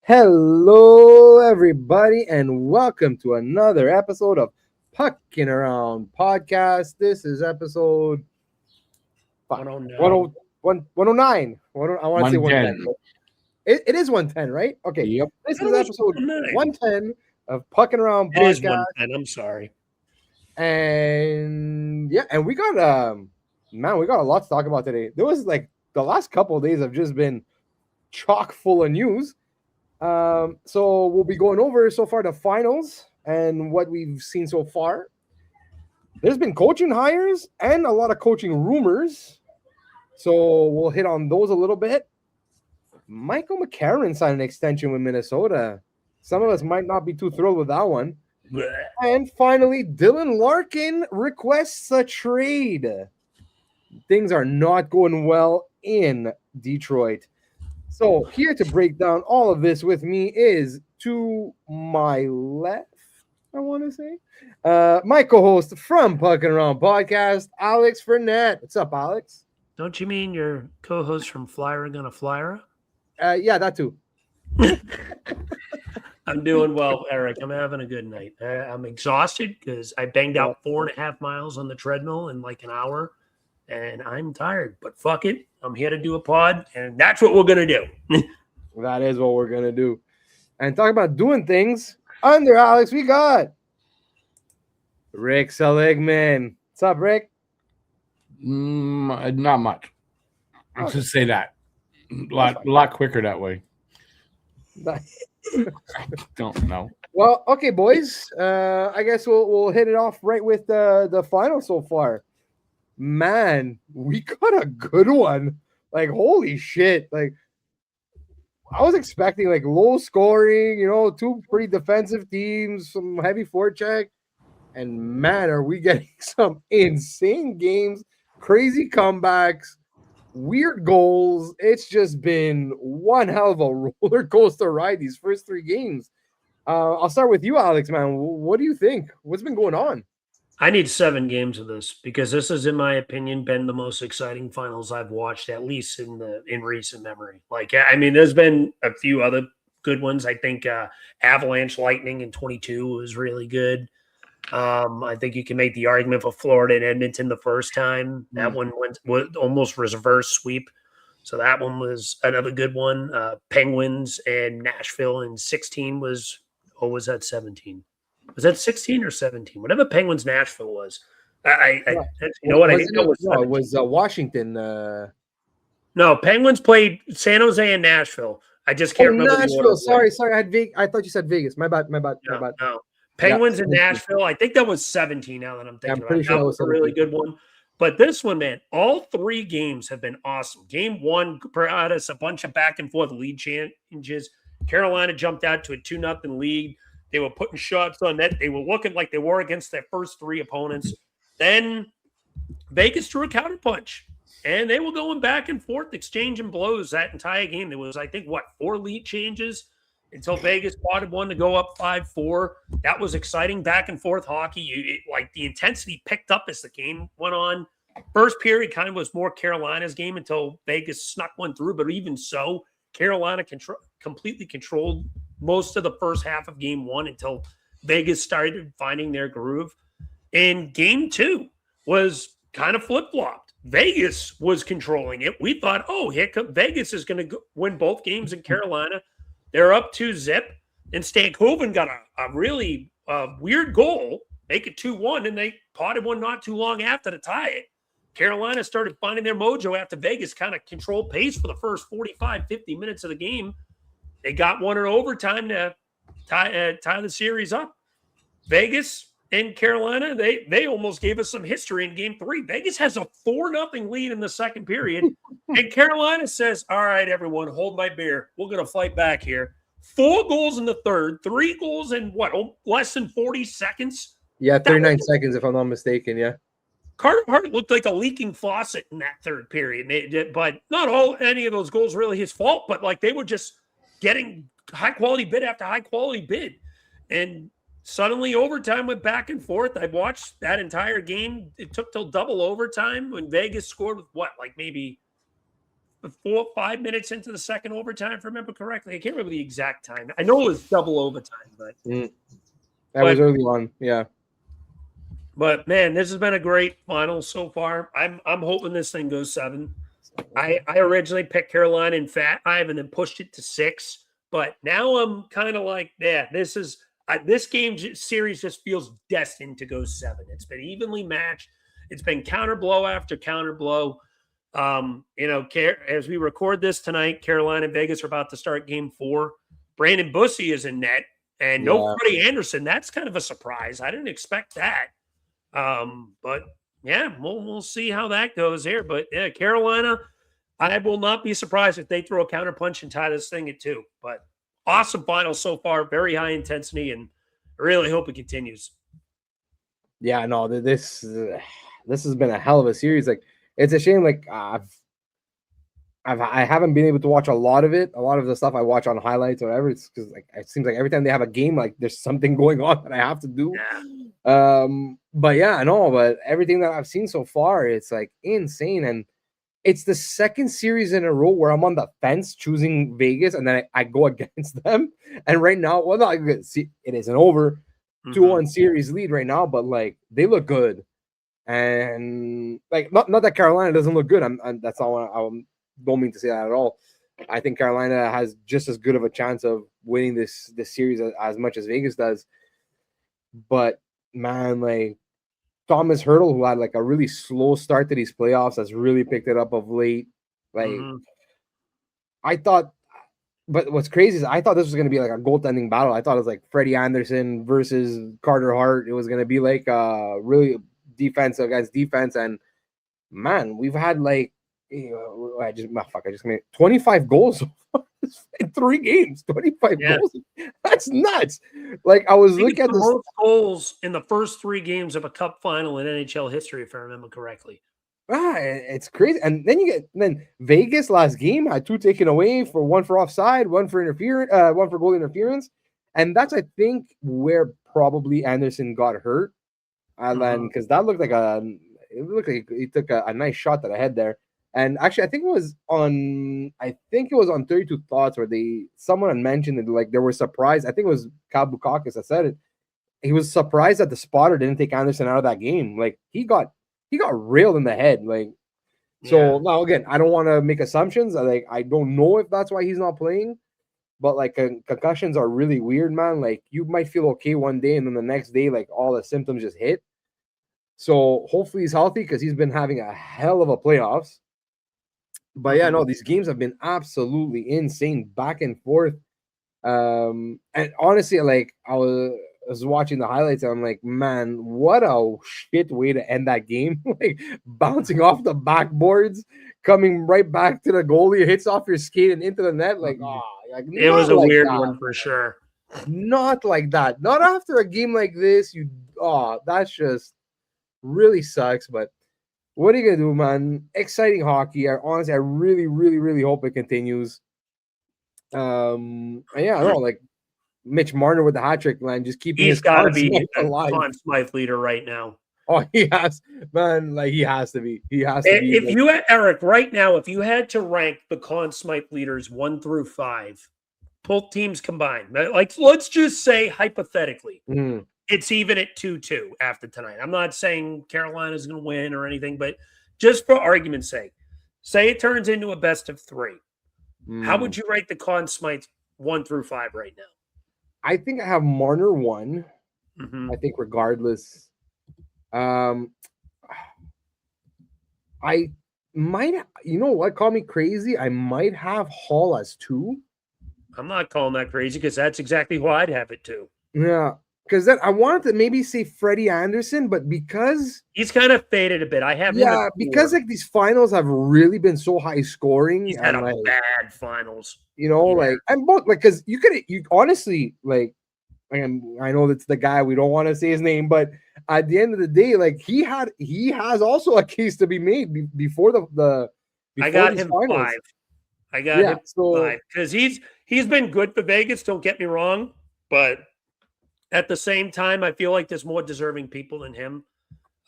Hello, everybody, and welcome to another episode of Pucking Around Podcast. This is episode 109. 109. I want to say 110. 110. It is 110, right? Okay. Yep. This It is was episode 109. 110 of Pucking Around It is Podcast. 110. I'm sorry. And we got we got a lot to talk about today. There was like the last couple of days have just been chock full of news. So we'll be going over so far the finals and what we've seen so far. There's been coaching hires and a lot of coaching rumors. So we'll hit on those a little bit. Michael McCarron signed an extension with Minnesota. Some of us might not be too thrilled with that one. Blech. And finally, Dylan Larkin requests a trade. Things are not going well in Detroit. So here to break down all of this with me is to my left, I want to say, my co-host from Pucking Around Podcast, Alex Fournette. What's up, Alex? Don't you mean your co-host from Flyer Gonna Flyer? Yeah, that too. I'm doing well, Eric. I'm having a good night. I'm exhausted because I banged out 4.5 miles on the treadmill in like an hour, and I'm tired. But fuck it. I'm here to do a pod, and that's what we're going to do. That is what we're going to do. And talk about doing things. Under Alex, we got Rick Seligman. What's up, Rick? Not much. Let's just say that. A lot quicker that way. Don't know. Well, okay, boys. I guess we'll hit it off right with the final so far. Man, we got a good one. Like, holy shit. Like, I was expecting like low scoring, two pretty defensive teams, some heavy forecheck. And man, are we getting some insane games, crazy comebacks, weird goals. It's just been one hell of a roller coaster ride these first three games. I'll start with you, Alex, man. What do you think? What's been going on? I need 7 games of this because this has, in my opinion, been the most exciting finals I've watched, at least in recent memory. Like, I mean, there's been a few other good ones. I think Avalanche Lightning in 22 was really good. I think you can make the argument for Florida and Edmonton the first time. That one went almost reverse sweep. So that one was another good one. Penguins and Nashville in 16 was, or was that 17? Was that 16 or 17? Whatever Penguins Nashville was. You know what? I think it was Washington. No, Penguins played San Jose and Nashville. I just can't remember. Nashville. Sorry. I thought you said Vegas. My bad. No. Penguins in Nashville. I think that was 17 now that I'm thinking about it. Sure that was a really good one. But this one, man, all 3 games have been awesome. Game 1 brought us a bunch of back and forth lead changes. Carolina jumped out to a 2-0 lead. They were putting shots on net. They were looking like they were against their first 3 opponents. Then Vegas threw a counterpunch, and they were going back and forth, exchanging blows that entire game. There was, I think, 4 lead changes until Vegas spotted one to go up 5-4. That was exciting back and forth hockey. The intensity picked up as the game went on. First period kind of was more Carolina's game until Vegas snuck one through. But even so, Carolina completely controlled most of the first half of game 1 until Vegas started finding their groove. And game 2 was kind of flip-flopped. Vegas was controlling it. We thought, Vegas is going to win both games in Carolina. They're up 2-0. And Stankoven got a really weird goal, make it 2-1, and they potted one not too long after to tie it. Carolina started finding their mojo after Vegas kind of controlled pace for the first 45, 50 minutes of the game. They got one in overtime to tie the series up. Vegas and Carolina, they almost gave us some history in game 3. Vegas has a 4-0 lead in the second period. And Carolina says, all right, everyone, hold my beer. We're going to fight back here. 4 goals in the third, 3 goals in less than 40 seconds? Yeah, 39 seconds, if I'm not mistaken, yeah. Carter Hart looked like a leaking faucet in that third period. But not any of those goals really his fault, but they were just getting high-quality bid after high-quality bid. And suddenly overtime went back and forth. I watched that entire game. It took till double overtime when Vegas scored with maybe 5 minutes into the second overtime, if I remember correctly. I can't remember the exact time. I know it was double overtime, but that was early on. Yeah. But man, this has been a great final so far. I'm hoping this thing goes 7. I originally picked Carolina in 5 and then pushed it to 6. But now I'm kind of like, yeah, this series just feels destined to go 7. It's been evenly matched. It's been counter blow after counter blow. As we record this tonight, Carolina and Vegas are about to start game 4. Brandon Bussey is in net and no Freddie Anderson. That's kind of a surprise. I didn't expect that. But yeah, we'll see how that goes here. But yeah, Carolina, I will not be surprised if they throw a counter punch and tie this thing at 2. But awesome final so far, very high intensity, and I really hope it continues. Yeah, no, this has been a hell of a series. Like, it's a shame. Like, I haven't been able to watch a lot of it. A lot of the stuff I watch on highlights or whatever. It's because like it seems like every time they have a game, like there's something going on that I have to do. Yeah. But yeah, I know. But everything that I've seen so far, it's like insane, and it's the second series in a row where I'm on the fence choosing Vegas, and then I go against them. And right now, well, no, see, it isn't over. 2-1 series lead right now, but like they look good, and like not that Carolina doesn't look good. That's all. I don't mean to say that at all. I think Carolina has just as good of a chance of winning this series as much as Vegas does. But man, like Thomas Hertl, who had like a really slow start to these playoffs, has really picked it up of late. Like I thought, but what's crazy is I thought this was going to be like a goaltending battle. I thought it was like Freddie Anderson versus Carter Hart. It was going to be like really defense against defense. And man, we've had like, I just made 25 goals in 3 games. 25 goals. That's nuts. Like I was looking at the most goals in the first 3 games of a cup final in NHL history, if I remember correctly. It's crazy. And then Vegas last game had 2 taken away, for 1 for offside, 1 for interference, 1 for goal interference. And that's, I think, where probably Anderson got hurt. And because that looked like he took a nice shot to the head there. And actually, I think it was on 32 Thoughts where someone had mentioned it, like they were surprised. I think it was Kabukakis that said it. He was surprised that the spotter didn't take Anderson out of that game. Like he got railed in the head. Like, so now again, I don't want to make assumptions. I don't know if that's why he's not playing, but like concussions are really weird, man. Like you might feel okay one day and then the next day, like all the symptoms just hit. So hopefully he's healthy because he's been having a hell of a playoffs. But yeah, no, these games have been absolutely insane, back and forth. And honestly, like I was watching the highlights and I'm like, man, what a shit way to end that game. Like bouncing off the backboards, coming right back to the goalie, hits off your skate and into the net. Like, it was a weird one for sure. Not like that. Not after a game like this. That's just really sucks. But what are you gonna do, man? Exciting hockey. Honestly, I really, really, really hope it continues. And yeah, I don't know, like Mitch Marner with the hat trick, man, just keeping he's got to be alive. Conn Smythe leader right now. Oh, he has, man. Like he has to be. He has to be. If you had Eric right now, if you had to rank the Conn Smythe leaders 1 through 5, both teams combined, like let's just say hypothetically, it's even at 2-2 after tonight. I'm not saying Carolina's going to win or anything, but just for argument's sake, say it turns into a best of 3. How would you rate the Conn Smythe 1 through 5 right now? I think I have Marner 1. I think regardless. I might, you know what, call me crazy. I might have Hall as 2. I'm not calling that crazy because that's exactly who I'd have it too. Yeah. Because then I wanted to maybe say Freddie Anderson, but because he's kind of faded a bit. I have him because like these finals have really been so high scoring. He's had a bad finals. You know, like I'm both like because you honestly like I know that's the guy, we don't want to say his name, but at the end of the day, like he has also a case to be made before the I got him finals. 5. I got him 5 because he's been good for Vegas. Don't get me wrong, but at the same time, I feel like there's more deserving people than him.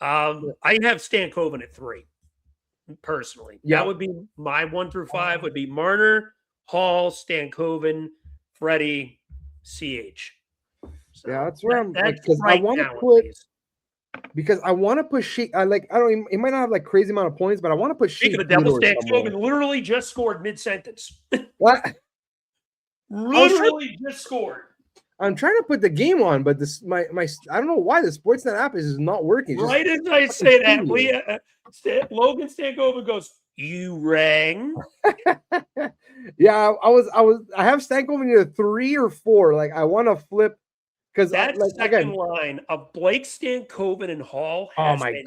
I have Stan Coven at 3. personally. Yeah. That would be my 1 through 5 would be Marner, Hall, Stankoven, Freddie, CH. So Yeah, that's where I'm like, that's because right I want to now. put Shea. I don't. He might not have like crazy amount of points, but I want to put Shea Speaking of devil, Theodore somewhere. Stankoven literally just scored mid-sentence. What? Literally just scored. I'm trying to put the game on, but this my I don't know why the Sportsnet app is not working. It's Right as I say that, Logan Stankoven goes, "You rang." Yeah, I have Stankoven either 3 or 4. Like I want to flip because that like, second line of Blake Stankoven and Hall has been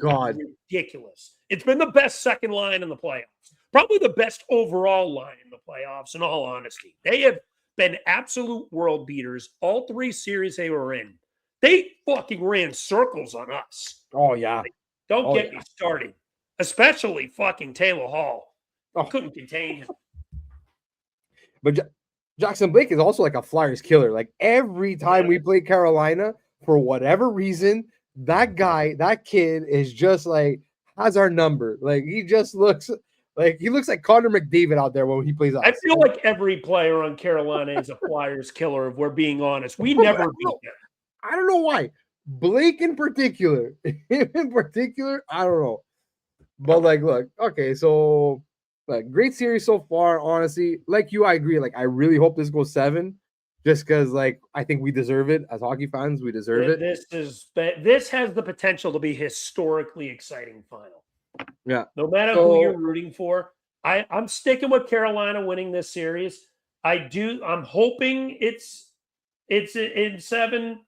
ridiculous. It's been the best second line in the playoffs. Probably the best overall line in the playoffs, in all honesty. They have been absolute world beaters. All 3 series they were in. They fucking ran circles on us. Oh, yeah. Like, don't get me started. Especially fucking Taylor Hall. Couldn't contain him. But Jackson Blake is also like a Flyers killer. Like every time we play Carolina, for whatever reason, that kid is just like has our number. Like he just looks like Connor McDavid out there when he plays us. I feel like every player on Carolina is a Flyers killer, if we're being honest. We never beat them. I don't know why. Blake in particular. I don't know. But like, look, okay, so like great series so far, honestly. Like you, I agree. Like, I really hope this goes 7. Just because, like, I think we deserve it as hockey fans. We deserve it. This has the potential to be historically exciting final. Yeah. No matter who you're rooting for, I'm sticking with Carolina winning this series. I'm hoping it's in 7.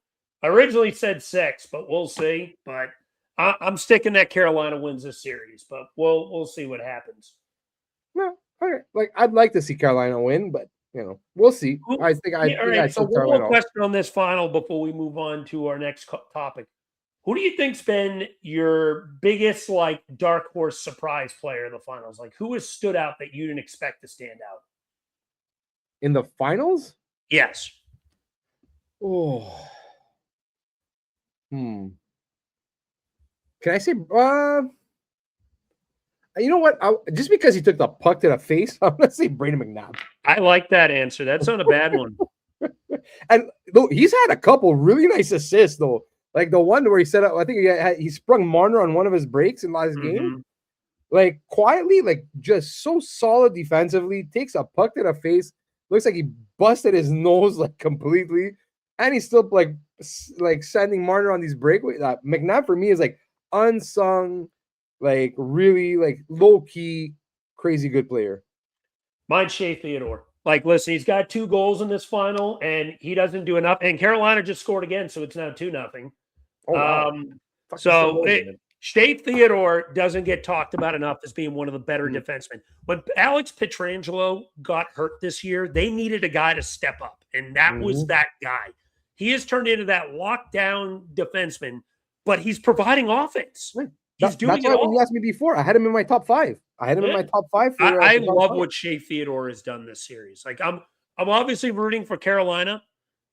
I originally said 6, but we'll see. But I'm sticking that Carolina wins this series. But we'll see what happens. No, okay. Like I'd like to see Carolina win, but. We'll see. I think I so one more question on this final before we move on to our next topic. Who do you think's been your biggest like dark horse surprise player in the finals? Like who has stood out that you didn't expect to stand out in the finals? Yes. Oh. Can I say? You know what? Just because he took the puck to the face, I'm gonna say Brayden McNabb. I like that answer. That's not a bad one. And though he's had a couple really nice assists, though. Like the one where he set up, I think he sprung Marner on one of his breaks in last game. Like quietly, like just so solid defensively. Takes a puck to the face. Looks like he busted his nose like completely, and he's still like sending Marner on these breakaways. McNabb for me is like unsung. Like really like low key, crazy good player. Mine's Shea Theodore. Like, listen, he's got 2 goals in this final, and he doesn't do enough. And Carolina just scored again, so it's now 2-0. Wow. Shea Theodore doesn't get talked about enough as being one of the better defensemen. When Alex Pietrangelo got hurt this year, they needed a guy to step up, and that was that guy. He has turned into that lockdown defenseman, but he's providing offense. That's why when you asked me before, I had him in my top 5. I love what Shea Theodore has done this series. Like I'm obviously rooting for Carolina,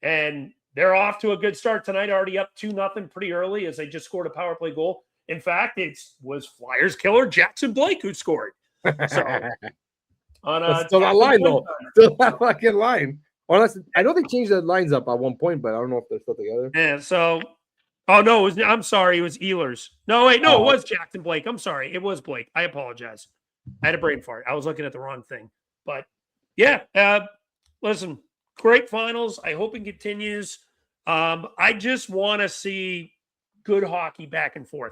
and they're off to a good start tonight. Already up 2-0 pretty early as they just scored a power play goal. In fact, it was Flyers killer Jackson Blake who scored. So on still that line though, still that fucking line. Unless I know they changed the lines up at one point, but I don't know if they're still together. Yeah. So. Oh, no, I'm sorry. It was Ehlers. No, wait, no, it was Jackson Blake. I'm sorry. It was Blake. I apologize. I had a brain fart. I was looking at the wrong thing. But, yeah, listen, great finals. I hope it continues. I just want to see good hockey back and forth.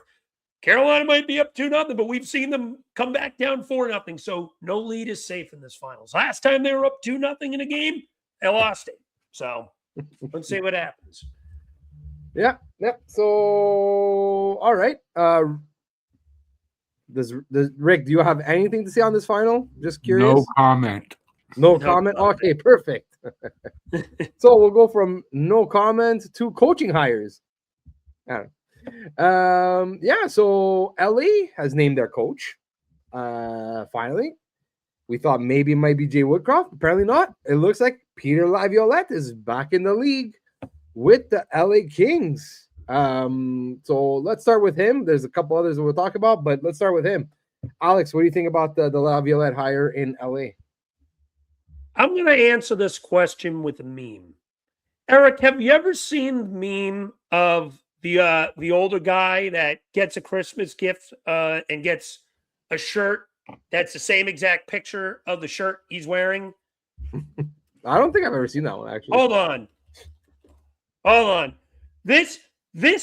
Carolina might be up 2-0, but we've seen them come back down 4-0. So no lead is safe in this finals. Last time they were up 2-0 in a game, they lost it. So let's see what happens. Yeah. So, all right. Does Rick? Do you have anything to say on this final? Just curious. No comment. No comment. Okay, perfect. So we'll go from no comment to coaching hires. Yeah. So LA has named their coach. Finally, we thought maybe it might be Jay Woodcroft. Apparently not. It looks like Peter Laviolette is back in the league with the LA Kings. So let's start with him. There's a couple others that we'll talk about, but let's start with him. Alex, what do you think about the Laviolette hire in LA? I'm going to answer this question with a meme. Eric, have you ever seen the meme of the older guy that gets a Christmas gift and gets a shirt that's the same exact picture of the shirt he's wearing? I don't think I've ever seen that one, actually. Hold on. This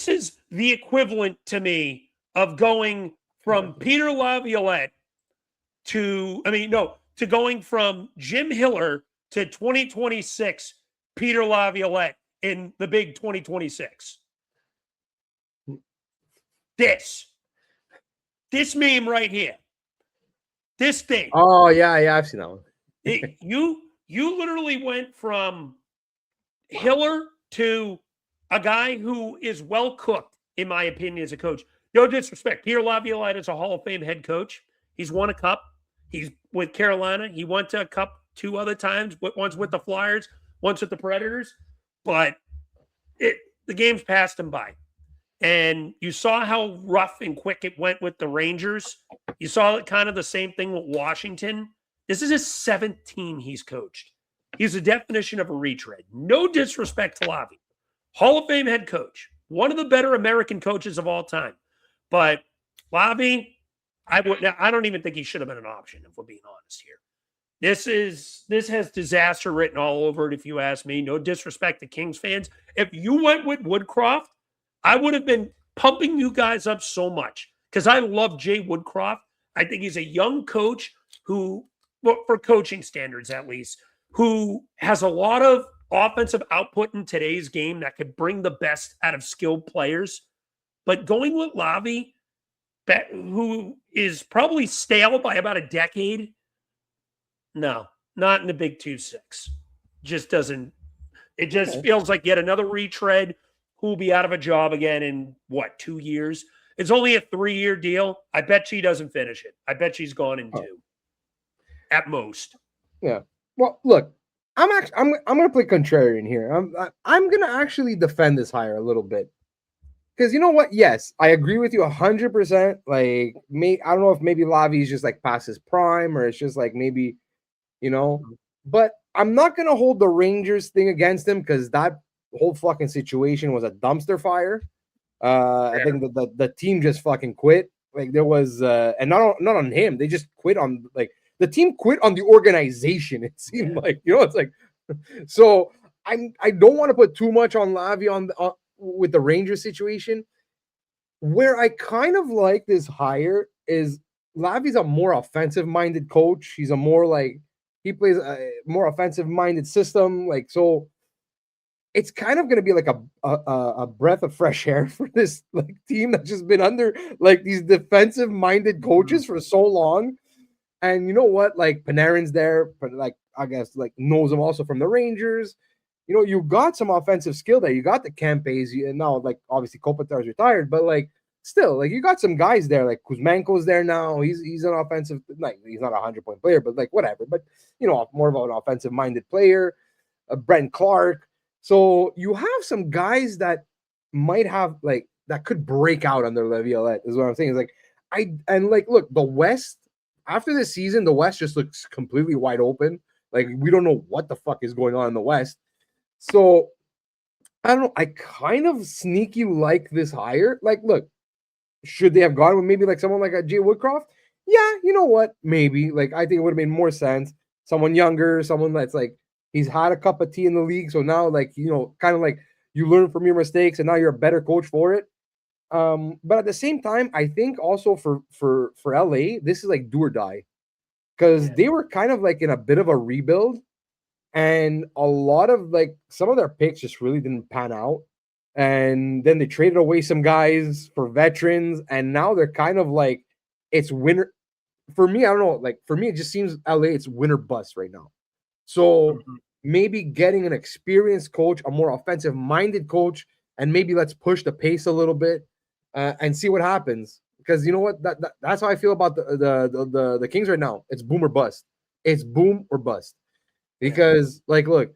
is the equivalent to me of going from Peter Laviolette to going from Jim Hiller to 2026 Peter Laviolette in the big 2026. This meme right here. This thing. Oh, yeah, I've seen that one. You literally went from Hiller to a guy who is well cooked, in my opinion, as a coach. No disrespect. Peter Laviolette is a Hall of Fame head coach. He's won a cup. He's with Carolina. He went to a cup 2 other times, once with the Flyers, once with the Predators. But the game's passed him by. And you saw how rough and quick it went with the Rangers. You saw kind of the same thing with Washington. This is his 7th team he's coached. He's the definition of a retread. No disrespect to Lavi. Hall of Fame head coach. One of the better American coaches of all time. But Lavi, I don't even think he should have been an option, if we're being honest here. This has disaster written all over it, if you ask me. No disrespect to Kings fans. If you went with Woodcroft, I would have been pumping you guys up so much because I love Jay Woodcroft. I think he's a young coach who, well, for coaching standards at least, who has a lot of offensive output in today's game that could bring the best out of skilled players. But going with Lavi, who is probably stale by about a decade, no, not in the Big 2-6. Just doesn't. It just feels like yet another retread who will be out of a job again in, 2 years? It's only a 3-year deal. I bet she doesn't finish it. I bet she's gone in 2 at most. Yeah. Well, look, I'm going to play contrarian here. I'm going to actually defend this hire a little bit. Because you know what? Yes, I agree with you 100%. Like, I don't know if maybe Lavi's just like past his prime or it's just like maybe, but I'm not going to hold the Rangers thing against him because that whole fucking situation was a dumpster fire. I think the team just fucking quit. Like there was, and not on him. They just quit on the team quit on the organization. It seemed like it's like. So I don't want to put too much on Lavi on with the Rangers situation. Where I kind of like this hire is Lavi's a more offensive minded coach. He's a more he plays a more offensive minded system. Like so. It's kind of going to be like a breath of fresh air for this team that's just been under these defensive minded coaches for so long. And you know what? Panarin's there, but I guess knows him also from the Rangers. You got some offensive skill there. You got the Kempes, and now obviously Kopitar's retired, but still you got some guys there. Kuzmenko's there now. He's an offensive he's not a 100-point player, but whatever. But more of an offensive minded player. Brent Clark. So you have some guys that might have that could break out under Laviolette is what I'm saying. Look, the West after this season, the West just looks completely wide open. We don't know what the fuck is going on in the West. So I don't know. I kind of sneaky like this hire. Look, should they have gone with maybe someone like a Jay Woodcroft? Yeah, you know what? Maybe I think it would have made more sense. Someone younger, someone that's he's had a cup of tea in the league, so now kind of you learn from your mistakes, and now you're a better coach for it. But at the same time, I think also for LA, this is do or die, because they were kind of in a bit of a rebuild, and a lot of some of their picks just really didn't pan out, and then they traded away some guys for veterans, and now they're kind of it's winner. For me, I don't know. For me, it just seems LA it's win or bust right now. So maybe getting an experienced coach, a more offensive-minded coach, and maybe let's push the pace a little bit and see what happens. Because you know what? That's how I feel about the Kings right now. It's boom or bust. It's boom or bust. Because look,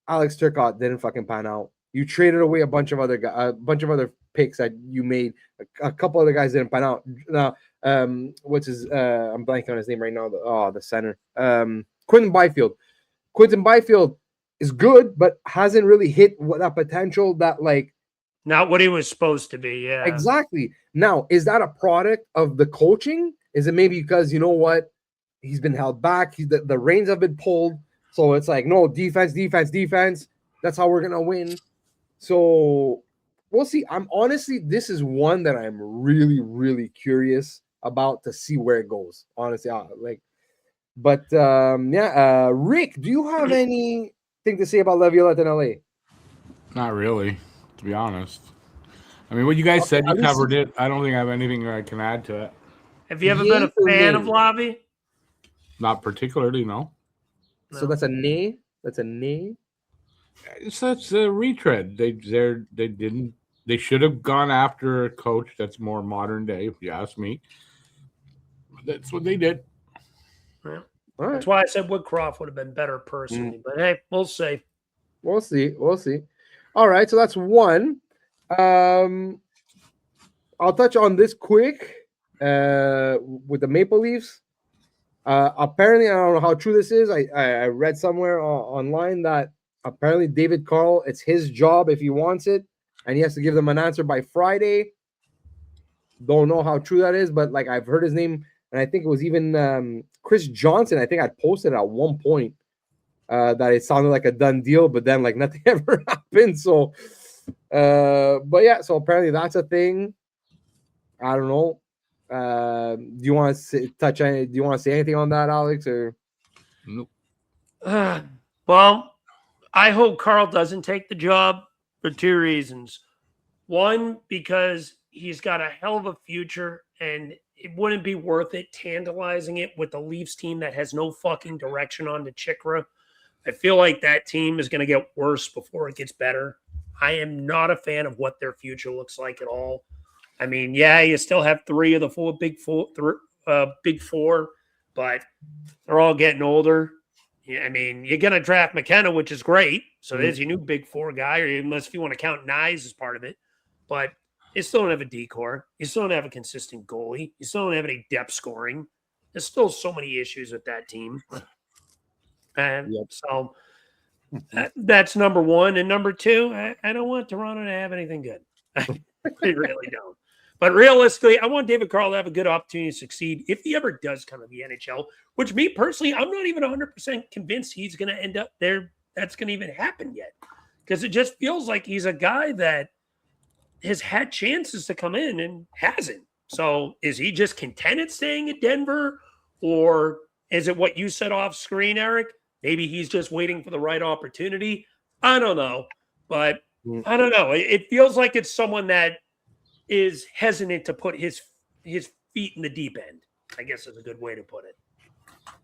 Alex Turcotte didn't fucking pan out. You traded away a bunch of other picks that you made. A couple other guys didn't pan out. Now What's his? I'm blanking on his name right now. The center. Quentin Byfield. Quentin Byfield is good, but hasn't really hit that potential that like. Not what he was supposed to be. Yeah. Exactly. Now, is that a product of the coaching? Is it maybe because you know what? He's been held back. The reins have been pulled. So it's like, no, defense. That's how we're gonna win. So we'll see. This is one that I'm really, really curious about to see where it goes. Honestly, Rick, do you have anything to say about Laviolette in LA? Not really, to be honest. I mean, what you guys said, you covered it. I don't think I have anything I can add to it. Have you ever been a fan of Lavi? Not particularly, no. So that's a nay. That's a nay. That's a retread. They should have gone after a coach that's more modern day, if you ask me. That's what they did. Yeah. Right. That's why I said Woodcroft would have been better personally. But hey, we'll see. We'll see. All right, so that's one. I'll touch on this quick with the Maple Leafs. Apparently, I don't know how true this is. I read somewhere online that apparently David Carl, it's his job if he wants it, and he has to give them an answer by Friday. Don't know how true that is, but like I've heard his name, and I think it was even Chris Johnson. I think I posted at one point that it sounded like a done deal, but then like nothing ever happened. So, but yeah, so apparently that's a thing. I don't know. Do you want to touch on? Do you want to say anything on that, Alex? Or nope. Well, I hope Carl doesn't take the job for two reasons. One, because he's got a hell of a future, and it wouldn't be worth it tantalizing it with the Leafs team that has no fucking direction on the Chikra. I feel like that team is going to get worse before it gets better. I am not a fan of what their future looks like at all. I mean, yeah, you still have three of the big four, but they're all getting older. Yeah, I mean, you're going to draft McKenna, which is great. So there's your new big four guy, or unless if you want to count Nyes as part of it. But you still don't have a decor. You still don't have a consistent goalie. You still don't have any depth scoring. There's still so many issues with that team. And so that's number one. And number two, I don't want Toronto to have anything good. I really don't. But realistically, I want David Carl to have a good opportunity to succeed if he ever does come to the NHL, which me personally, I'm not even 100% convinced he's going to end up there. That's going to even happen yet. Because it just feels like he's a guy that has had chances to come in and hasn't. So is he just contented staying at Denver? Or is it what you said off screen, Eric? Maybe he's just waiting for the right opportunity. I don't know. But I don't know. It feels like it's someone that is hesitant to put his feet in the deep end, I guess is a good way to put it.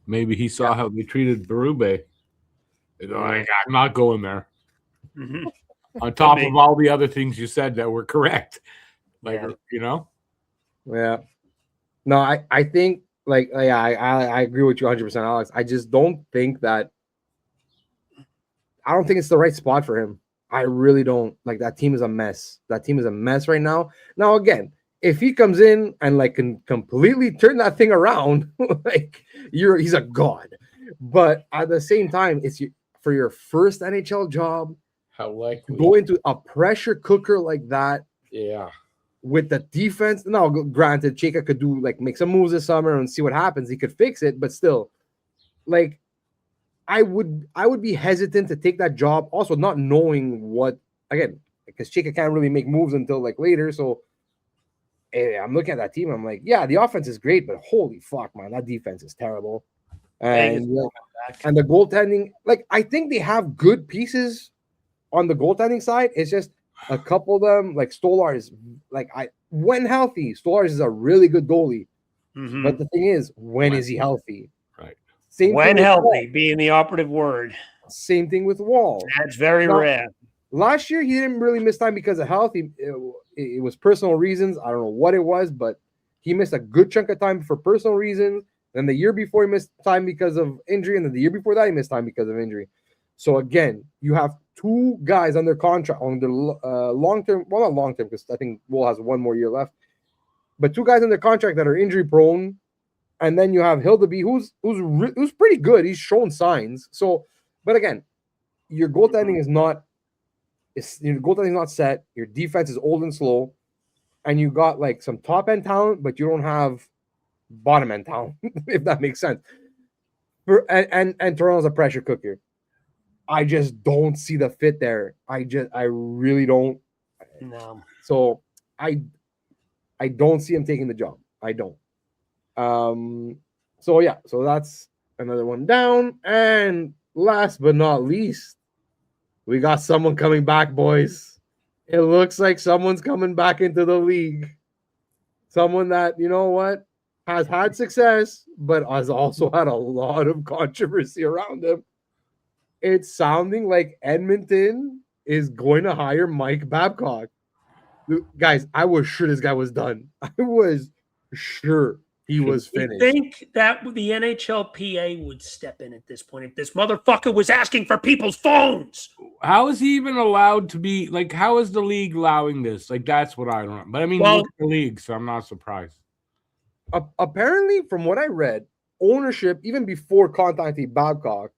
Maybe he saw how they treated Berube. Like, I'm not going there. Mm-hmm. On top of all the other things you said that were correct. Like, you know? Yeah. No, I think, like, I agree with you 100%, Alex. I just don't think that – I don't think it's the right spot for him. I really don't. Like, that team is a mess. That team is a mess right now. Now, again, if he comes in and, like, can completely turn that thing around, like, he's a god. But at the same time, it's for your first NHL job, how likely go into a pressure cooker like that. Yeah. With the defense. Now, granted, Chika could do, like, make some moves this summer and see what happens. He could fix it, but still, like, I would be hesitant to take that job. Also, not knowing what, again, because Chika can't really make moves until like later. So I'm looking at that team. I'm like, yeah, the offense is great, but holy fuck, man, that defense is terrible. And the goaltending, like, I think they have good pieces on the goaltending side. It's just a couple of them, like Stolar is like, when healthy, Stolar is a really good goalie. Mm-hmm. But the thing is, when is he healthy? Right. When healthy being the operative word. Same thing with Wall. That's very rare. Last year, he didn't really miss time because of health. It was personal reasons. I don't know what it was, but he missed a good chunk of time for personal reasons. Then the year before, he missed time because of injury. And then the year before that, he missed time because of injury. So, again, you have two guys under contract on the long-term. Well, not long-term because I think Wall has one more year left. but two guys under contract that are injury prone, and then you have Hildeby, who's pretty good. He's shown signs. So, but again, your goaltending is not set. Your defense is old and slow, and you got like some top end talent, but you don't have bottom end talent, if that makes sense. And Toronto's a pressure cooker. I just don't see the fit there. I really don't. No. So I don't see him taking the job. I don't. So yeah, so that's another one down. And last but not least, we got someone coming back, boys. It looks like someone's coming back into the league. Someone that, you know what, has had success, but has also had a lot of controversy around him. It's sounding like Edmonton is going to hire Mike Babcock. Guys, I was sure this guy was done. I was sure he was finished. I think that the NHLPA would step in at this point if this motherfucker was asking for people's phones. How is he even allowed to be, like, how is the league allowing this? Like, that's what I don't know. But I mean, look at the league, so I'm not surprised. Apparently, from what I read, ownership, even before contacting Babcock,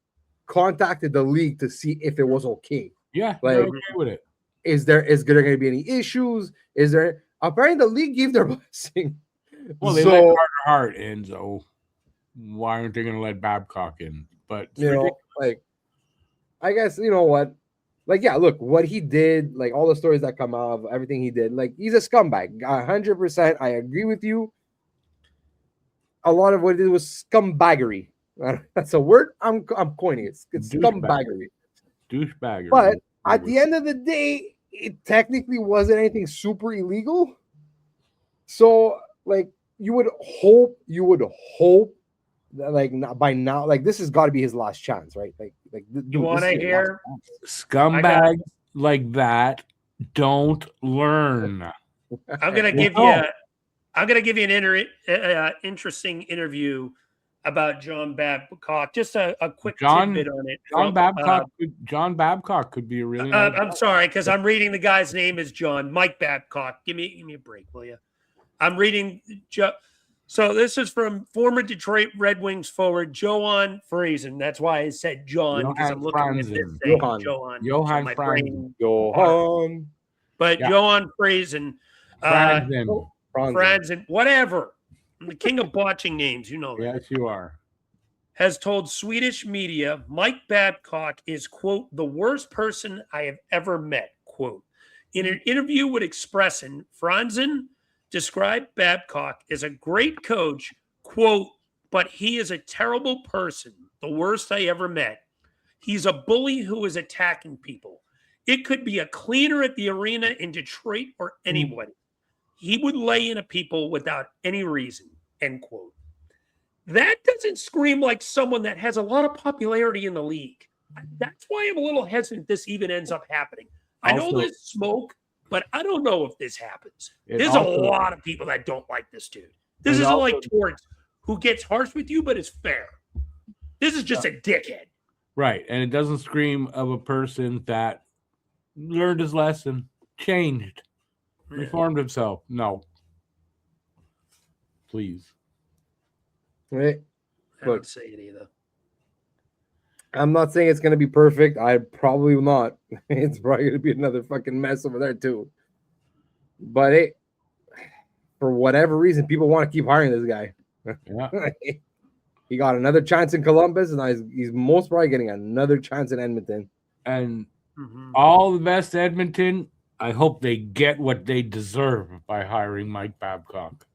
contacted the league to see if it was okay. Yeah, like, they're okay with it. Is there going to be any issues? Is there? Apparently, the league gave their blessing. Well, they let Carter Hart in, so why aren't they going to let Babcock in? But you know, like, I guess, you know what? Like, yeah, look, what he did, like all the stories that come out of everything he did, like, he's a scumbag. 100%. I agree with you. A lot of what he did was scumbaggery. That's a word I'm coining it. It's scumbaggery. Douchebaggery. But at the end of the day, it technically wasn't anything super illegal. So, like, you would hope that, like, by now, like, this has got to be his last chance, right? Like you want to hear scumbags like that don't learn. I'm gonna give you an interesting interview about John Babcock. Just a quick tidbit on it. John Babcock could be a really. I'm sorry, because I'm reading the guy's name is John Mike Babcock. Give me a break, will you? I'm reading. So this is from former Detroit Red Wings forward Johan Friesen. That's why I said John, because I'm looking at this thing. Johan Friesen. But yeah. Johan Friesen. Franzen, whatever. I'm the king of botching names, you know that. Yes, you are. Has told Swedish media Mike Babcock is, quote, the worst person I have ever met, quote. In an interview with Expressen, Franzen described Babcock as a great coach, quote, but he is a terrible person, the worst I ever met. He's a bully who is attacking people. It could be a cleaner at the arena in Detroit or anybody. He would lay into people without any reason, end quote. That doesn't scream like someone that has a lot of popularity in the league. That's why I'm a little hesitant this even ends up happening. I know there's smoke, but I don't know if this happens. There's a lot of people that don't like this dude. This isn't like Torts, who gets harsh with you, but is fair. This is just a dickhead. Right, and it doesn't scream of a person that learned his lesson, changed, reformed himself. No. Please. Right. I don't say it either. I'm not saying it's going to be perfect. I probably will not. It's probably going to be another fucking mess over there too. But hey, for whatever reason, people want to keep hiring this guy. Yeah. He got another chance in Columbus, and he's most probably getting another chance in Edmonton. And all the best, Edmonton. I hope they get what they deserve by hiring Mike Babcock.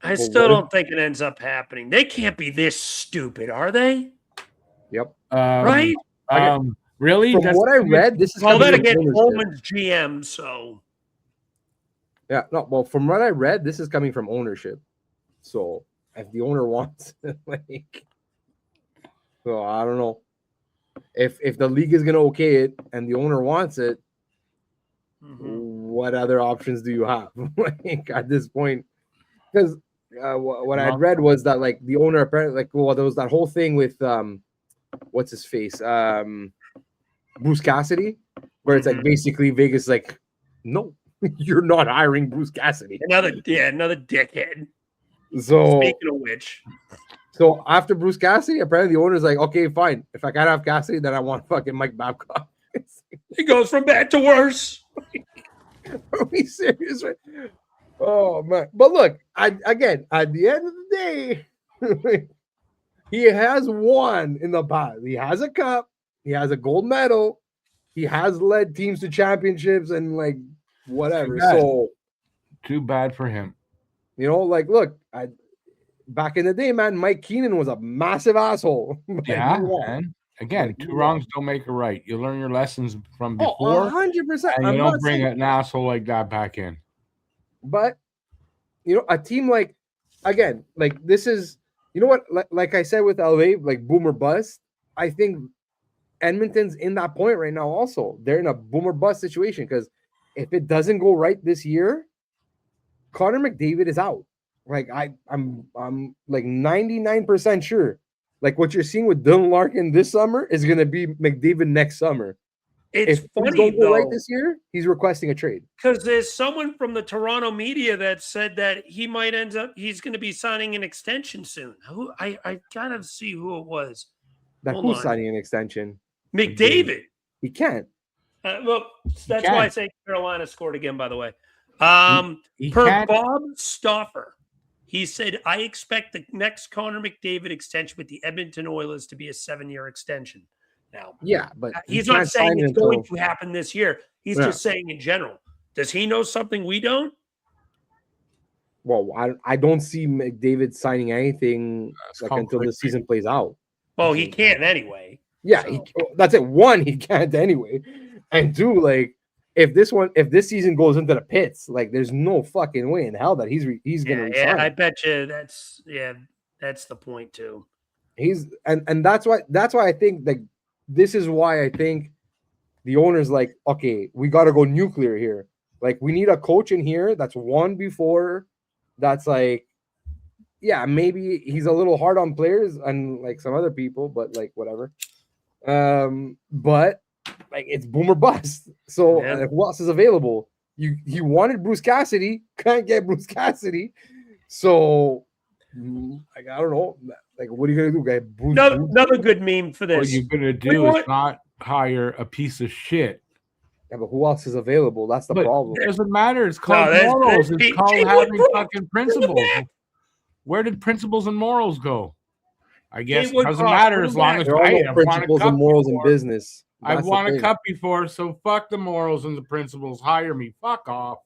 I still don't think it ends up happening. They can't be this stupid, are they? Yep. Right? Really? From what I read, this is then again, Holman's GM, so. Yeah, no, well, from what I read, this is coming from ownership. So if the owner wants it, so I don't know. If the league is gonna okay it and the owner wants it, what other options do you have? At this point? Because what I read was that the owner apparently there was that whole thing with what's his face, Bruce Cassidy, where it's basically Vegas no, you're not hiring Bruce Cassidy. Another dickhead. So speaking of which, so after Bruce Cassidy, apparently the owner's like, okay, fine. If I can't have Cassidy, then I want fucking Mike Babcock. it goes from bad to worse. Are we serious? Right? Oh man! But look, again, at the end of the day, he has won in the past. He has a cup. He has a gold medal. He has led teams to championships and like whatever. So too bad for him. You know, like look, back in the day, man, Mike Keenan was a massive asshole. Yeah, man. Again, two wrongs don't make a right. You learn your lessons from before. 100%. And you don't bring an asshole like that back in. But, you know, a team like, again, like this is, you know what, like I said with LA, like boomer bust, I think Edmonton's in that point right now also. They're in a boomer bust situation because if it doesn't go right this year, Connor McDavid is out. Like I'm like 99% sure. Like what you're seeing with Dylan Larkin this summer is going to be McDavid next summer. It's if funny don't go though, right this year, he's requesting a trade because there's someone from the Toronto media that said that he might end up. He's going to be signing an extension soon. Who I gotta see who it was. That Hold who's on. signing an extension? McDavid. He can't. Well, that's why I say Carolina scored again. By the way, He per can't. Bob Stauffer, he said, "I expect the next Connor McDavid extension with the Edmonton Oilers to be a 7-year extension." Now, Yeah, but he's not saying it's going to happen this year. He's just saying in general. Does he know something we don't? Well, I don't see McDavid signing anything until the season plays out. Well, he can't anyway. Yeah, that's it. One, he can't anyway, and two, like if this season goes into the pits, like there's no fucking way in hell that he's gonna resign. Yeah, I bet you that's the point too. And that's why I think like this is why I think the owner's like, okay, we got to go nuclear here. Like we need a coach in here that's won before. That's like, yeah, maybe he's a little hard on players and like some other people, but like whatever. But like it's boomer bust. So who else is available? He wanted Bruce Cassidy, can't get Bruce Cassidy. So like I don't know. Like what are you gonna do, guy? Another good meme for this. What you're gonna do is not hire a piece of shit. Yeah, but who else is available? That's the problem. It doesn't matter. It's called morals. It's called having fucking principles. Where did principles and morals go? I guess it doesn't matter as long as principles and morals in business. I've won a cup before, so fuck the morals and the principles. Hire me. Fuck off.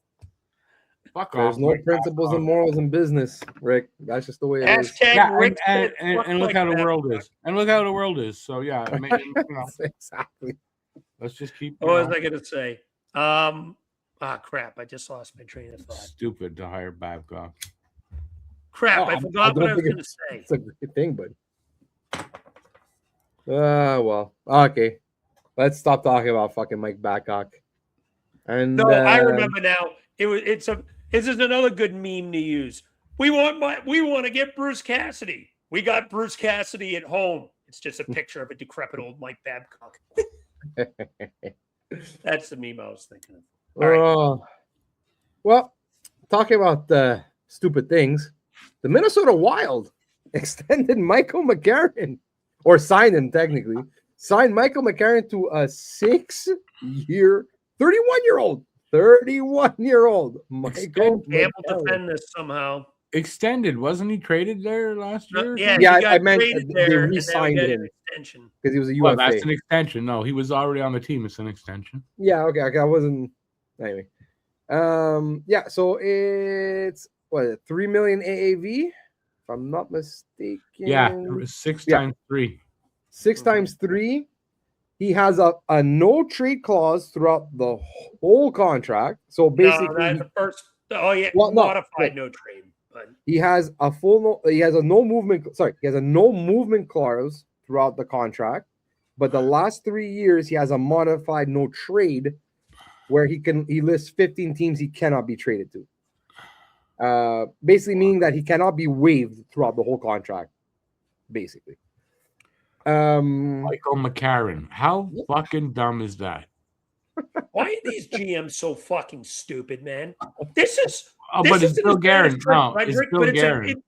There's no principles and morals in business, Rick. That's just the way it is. Rick and look how the world is. And look how the world is. So yeah, I mean, exactly. Let's just keep. What was I gonna say? Crap! I just lost my train of thought. Stupid to hire Babcock. Crap! I forgot what I was gonna say. It's a great thing, but well, okay. Let's stop talking about fucking Mike Babcock. And no, I remember now. This is another good meme to use. We want to get Bruce Cassidy. We got Bruce Cassidy at home. It's just a picture of a decrepit old Mike Babcock. That's the meme I was thinking of. All right. Well, talking about stupid things, the Minnesota Wild extended Michael McCarron, or signed him technically. Signed Michael McCarron to a 6-year, 31-year-old. 31-year-old Michael McCarron. Defend this somehow. Extended, wasn't he traded there last year? Yeah. I meant they re-signed him because he was a UFA. That's an extension. No, he was already on the team. It's an extension. Yeah. Okay. I wasn't. Anyway. Yeah. So it's what, $3 million AAV, if I'm not mistaken. Yeah, 6 times 3. 6 times 3. He has a no trade clause throughout the whole contract. So basically, the first. Oh yeah, modified no trade. But he has a no movement clause throughout the contract. But the last 3 years, he has a modified no trade, where he lists 15 teams he cannot be traded to. Basically meaning that he cannot be waived throughout the whole contract. Basically. Michael McCarron. How fucking dumb is that? Why are these GMs so fucking stupid, man? This is but it's Bill Guerin. No, it's Frederick, Bill but Guerin.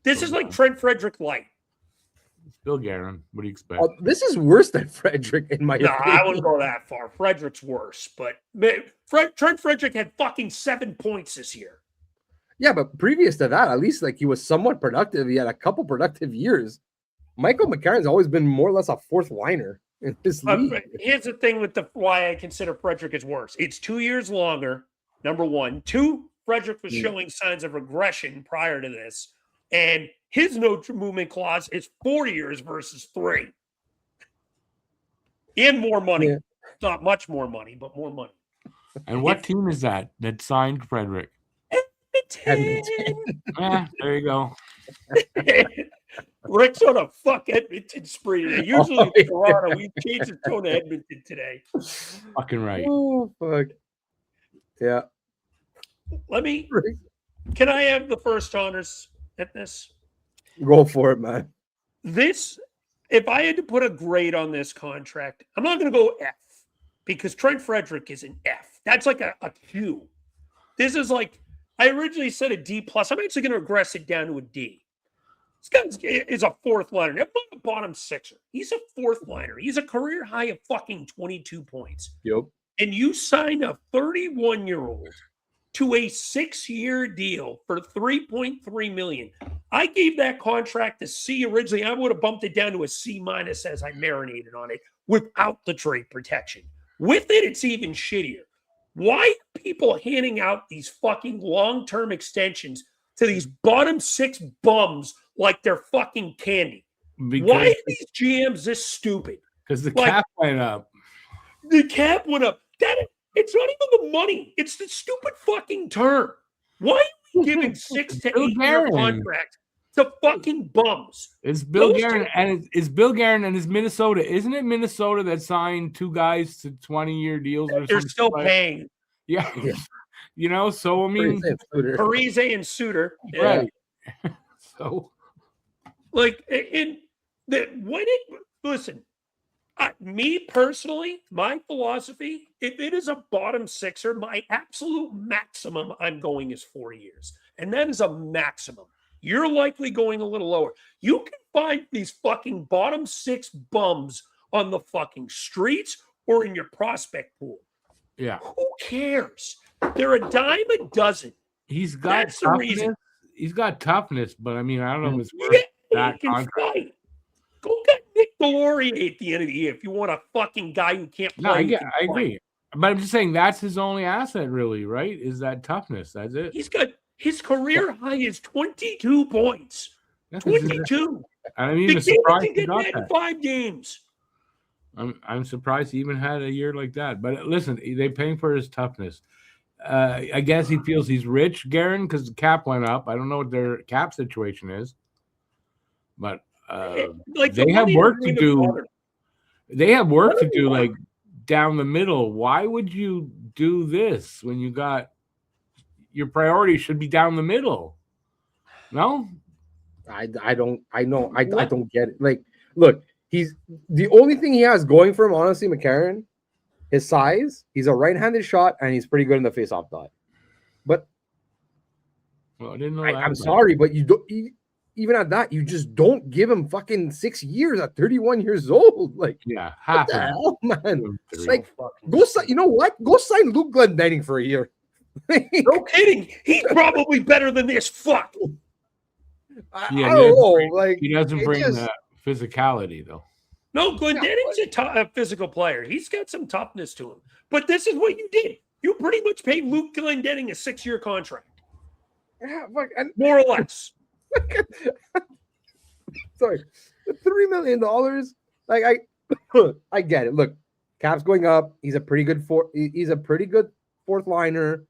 this is like Trent Frederick light. It's Bill Guerin. What do you expect? This is worse than Frederick, in my opinion. I wouldn't go that far. Frederick's worse, but Trent Frederick had fucking 7 points this year. Yeah, but previous to that, at least like he was somewhat productive. He had a couple productive years. Michael McCarron's always been more or less a fourth liner in this league. Here's the thing with why I consider Frederick is worse. It's 2 years longer, number one. 2, Frederick was showing signs of regression prior to this. And his no movement clause is 4 years versus 3. And more money. Yeah. Not much more money, but more money. And what team is that signed Frederick? Edmonton. There you go. Rick's on a fuck Edmonton spree today. Usually it's Toronto. We changed the tone to Edmonton today. Fucking right. Oh, fuck. Yeah. Can I have the first honors at this? Go for it, man. If I had to put a grade on this contract, I'm not going to go F because Trent Frederick is an F. That's like a Q. This is like, I originally said a D+. I'm actually going to regress it down to a D. This guy is a fourth liner. Not a bottom sixer. He's a fourth liner. He's a career high of fucking 22 points. Yep. And you signed a 31-year-old to a 6-year deal for $3.3 million. I gave that contract a C originally. I would have bumped it down to a C- as I marinated on it without the trade protection. With it, it's even shittier. Why are people handing out these fucking long-term extensions to these bottom 6 bums like they're fucking candy? Why are these GMs this stupid? Because the cap went up. The cap went up. It's not even the money. It's the stupid fucking term. Why are we giving 6 to 8 year contracts to fucking bums? It's Bill Guerin and it's Bill Guerin and it's Minnesota. Isn't it Minnesota that signed 2 guys to 20-year deals? They're still paying. Yeah. You know, so I mean, Parise and Suter. Right. So, like, listen, me personally, my philosophy, if it is a bottom sixer, my absolute maximum I'm going is 4 years. And that is a maximum. You're likely going a little lower. You can find these fucking bottom 6 bums on the fucking streets or in your prospect pool. Yeah. Who cares? They're a dime a dozen. He's got toughness. He's got toughness, but I mean, I don't know if it's worth that contract. Fight. Go get Nick Delorier at the end of the year if you want a fucking guy who can't play. No, I agree. But I'm just saying that's his only asset, really, right? Is that toughness. That's it. He's got his career high is 22 points. 22. I mean, surprised he got that in 5 games. I'm surprised he even had a year like that. But listen, they're paying for his toughness. I guess he feels he's rich, Guerin, because the cap went up. I don't know what their cap situation is, but they have work to do. They have work to do, like down the middle. Why would you do this when you got your priority should be down the middle? No, I don't get it. Like, look, he's the only thing he has going for him, honestly, McCarron. His size, he's a right-handed shot, and he's pretty good in the face-off dot. But I didn't know. I'm sorry, but you don't. Even at that, you just don't give him fucking 6 years at 31 years old. Like, half the hell, man. It's like, go sign. You know what? Go sign Luke Glendening for a year. No kidding. He's probably better than this. Fuck. I don't know. Like, he doesn't bring that physicality, though. No, Glendening's a physical player. He's got some toughness to him. But this is what you did. You pretty much paid Luke Glendening a 6-year contract. Yeah, fuck, more or less. Sorry, $3 million. Like I get it. Look, cap's going up. He's a pretty good fourth liner.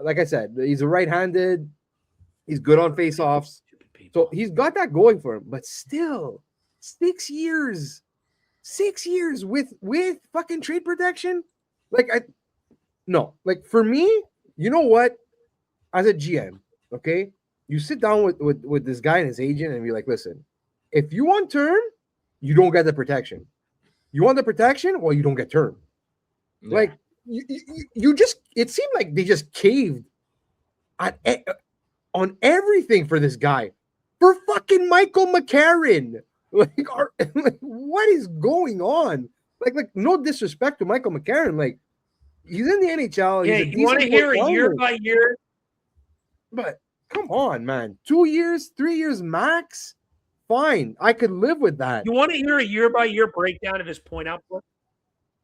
Like I said, he's a right-handed. He's good on face-offs. So he's got that going for him. But still. 6 years with fucking trade protection. Like for me, you know what? As a GM, okay, you sit down with this guy and his agent and be like, listen, if you want term, you don't get the protection. You want the protection, well, you don't get term. Yeah. Like you just it seemed like they just caved on everything for this guy, for fucking Michael McCarron. Like, what is going on? Like no disrespect to Michael McCarron, like he's in the NHL. Yeah, He's a you want to decent hear a player, year by year? but come on, man, 2 years, 3 years max. Fine, I could live with that. You want to hear a year by year breakdown of his point output?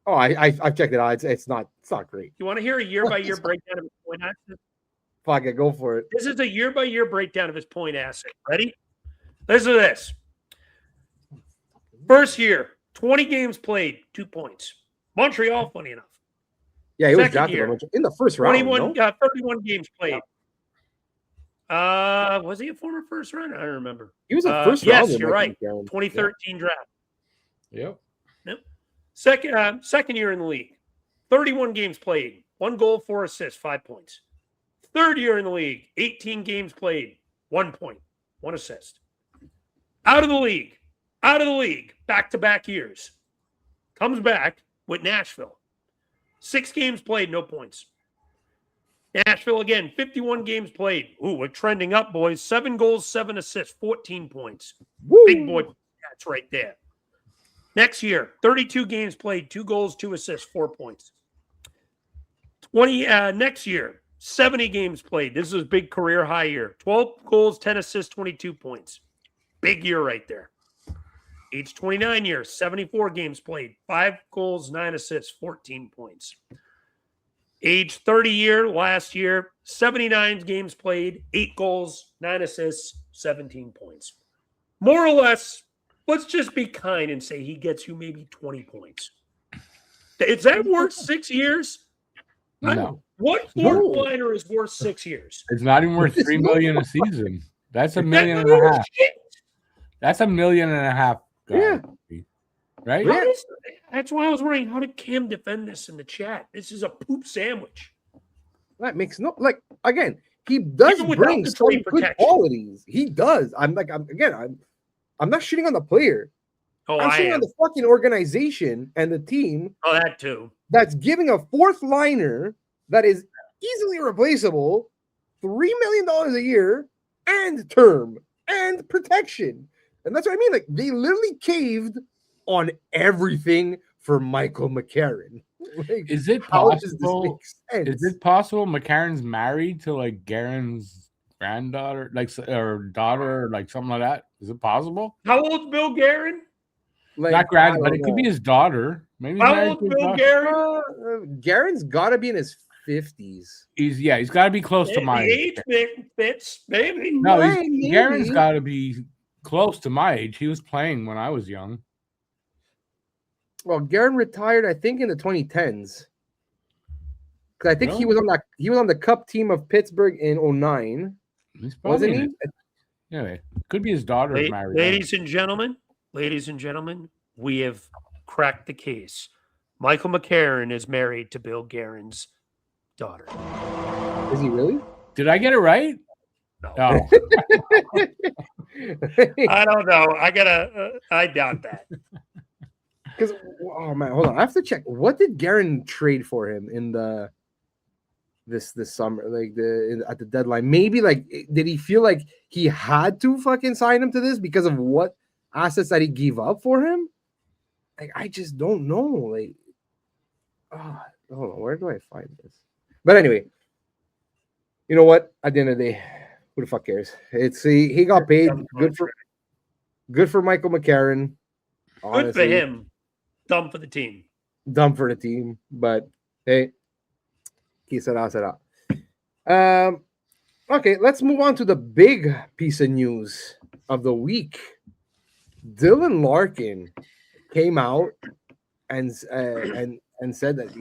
Oh, I've checked it out. It's not great. You want to hear a year by year breakdown of his point asset? Fuck it, go for it. This is a year by year breakdown of his point asset. Ready? Listen to this. First year, 20 games played, 2 points. Montreal, funny enough. Yeah, he was Second drafted year, in the first round. 31 games played. Was he a former first rounder? I don't remember. He was a first round. Yes, you're right. 2013 draft. Yep. Second year in the league, 31 games played, 1 goal, 4 assists, 5 points. Third year in the league, 18 games played, 1 point, 1 assist. Out of the league, back-to-back years. Comes back with Nashville. 6 games played, no points. Nashville again, 51 games played. Ooh, we're trending up, boys. 7 goals, 7 assists, 14 points. Woo! Big boy, that's right there. Next year, 32 games played, 2 goals, 2 assists, 4 points. Next year, 70 games played. This is a big career high year. 12 goals, 10 assists, 22 points. Big year right there. Age 29 years, 74 games played, 5 goals, 9 assists, 14 points. Age 30 year, last year, 79 games played, 8 goals, 9 assists, 17 points. More or less, let's just be kind and say he gets you maybe 20 points. Is that worth 6 years? No. What fourth liner is worth 6 years? It's not even worth $3 million a season. That's $1.5 million. That's $1.5 million. Yeah. Right? Yeah. That's why I was wondering, how did Cam defend this in the chat? This is a poop sandwich. That makes no again. He does bring some good qualities. He does. I'm not shitting on the player. Oh, I'm shitting on the fucking organization and the team. Oh, that too. That's giving a fourth liner that is easily replaceable $3 million a year and term and protection. And that's what I mean. Like, they literally caved on everything for Michael McCarron. Like, is it possible? Is it possible McCarron's married to like Guerin's granddaughter, or daughter, or like something like that? Is it possible? How old's Bill Guerin? Like, not grand, but it could be his daughter. Maybe. How old's Bill Guerin? Guerin's got to be in his 50s. He's got to be close to my age. Fits, maybe. No, Guerin's got to be close to my age. He was playing when I was young. Well, Guerin retired, I think, in the 2010s. Because I think he was on the Cup team of Pittsburgh in 2009. Wasn't he? Yeah, could be his daughter married. Ladies and gentlemen, we have cracked the case. Michael McCarron is married to Bill Guerin's daughter. Is he really? Did I get it right? No. I don't know. I doubt that. Because man, hold on, I have to check. What did Guerin trade for him in this summer, at the deadline? Maybe did he feel like he had to fucking sign him to this because of what assets that he gave up for him? Like, I just don't know. Like, hold on, where do I find this? But anyway, you know what? At the end of the day, who the fuck cares? He got paid. Good for Michael McCarron. Honestly. Good for him. Dumb for the team. But hey, será. Okay, let's move on to the big piece of news of the week. Dylan Larkin came out and said that